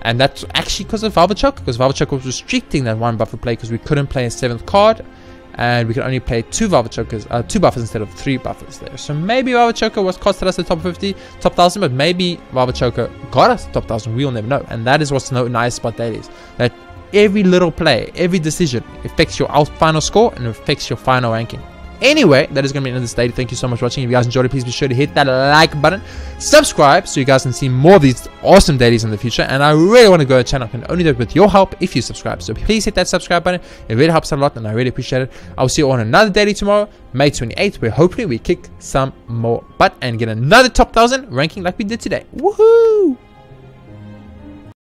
And that's actually because of Velvet Choker, because Velvet Choker was restricting that 1 buffer play, because we couldn't play a 7th card, and we could only play 2 Velvet Chokers, 2 buffers instead of 3 buffers there. So maybe Velvet Choker was costed us the top 50, top 1000, but maybe Velvet Choker got us the top 1000. We'll never know. And that is what's nice about dailies, that every little play, every decision affects your final score and affects your final ranking. Anyway, that is going to be the end of this daily. Thank you so much for watching. If you guys enjoyed it, please be sure to hit that like button, subscribe, so you guys can see more of these awesome dailies in the future. And I really want to grow a channel. I can only do it with your help if you subscribe. So please hit that subscribe button. It really helps a lot, and I really appreciate it. I will see you on another daily tomorrow, May 28th, where hopefully we kick some more butt and get another top 1000 ranking like we did today. Woohoo!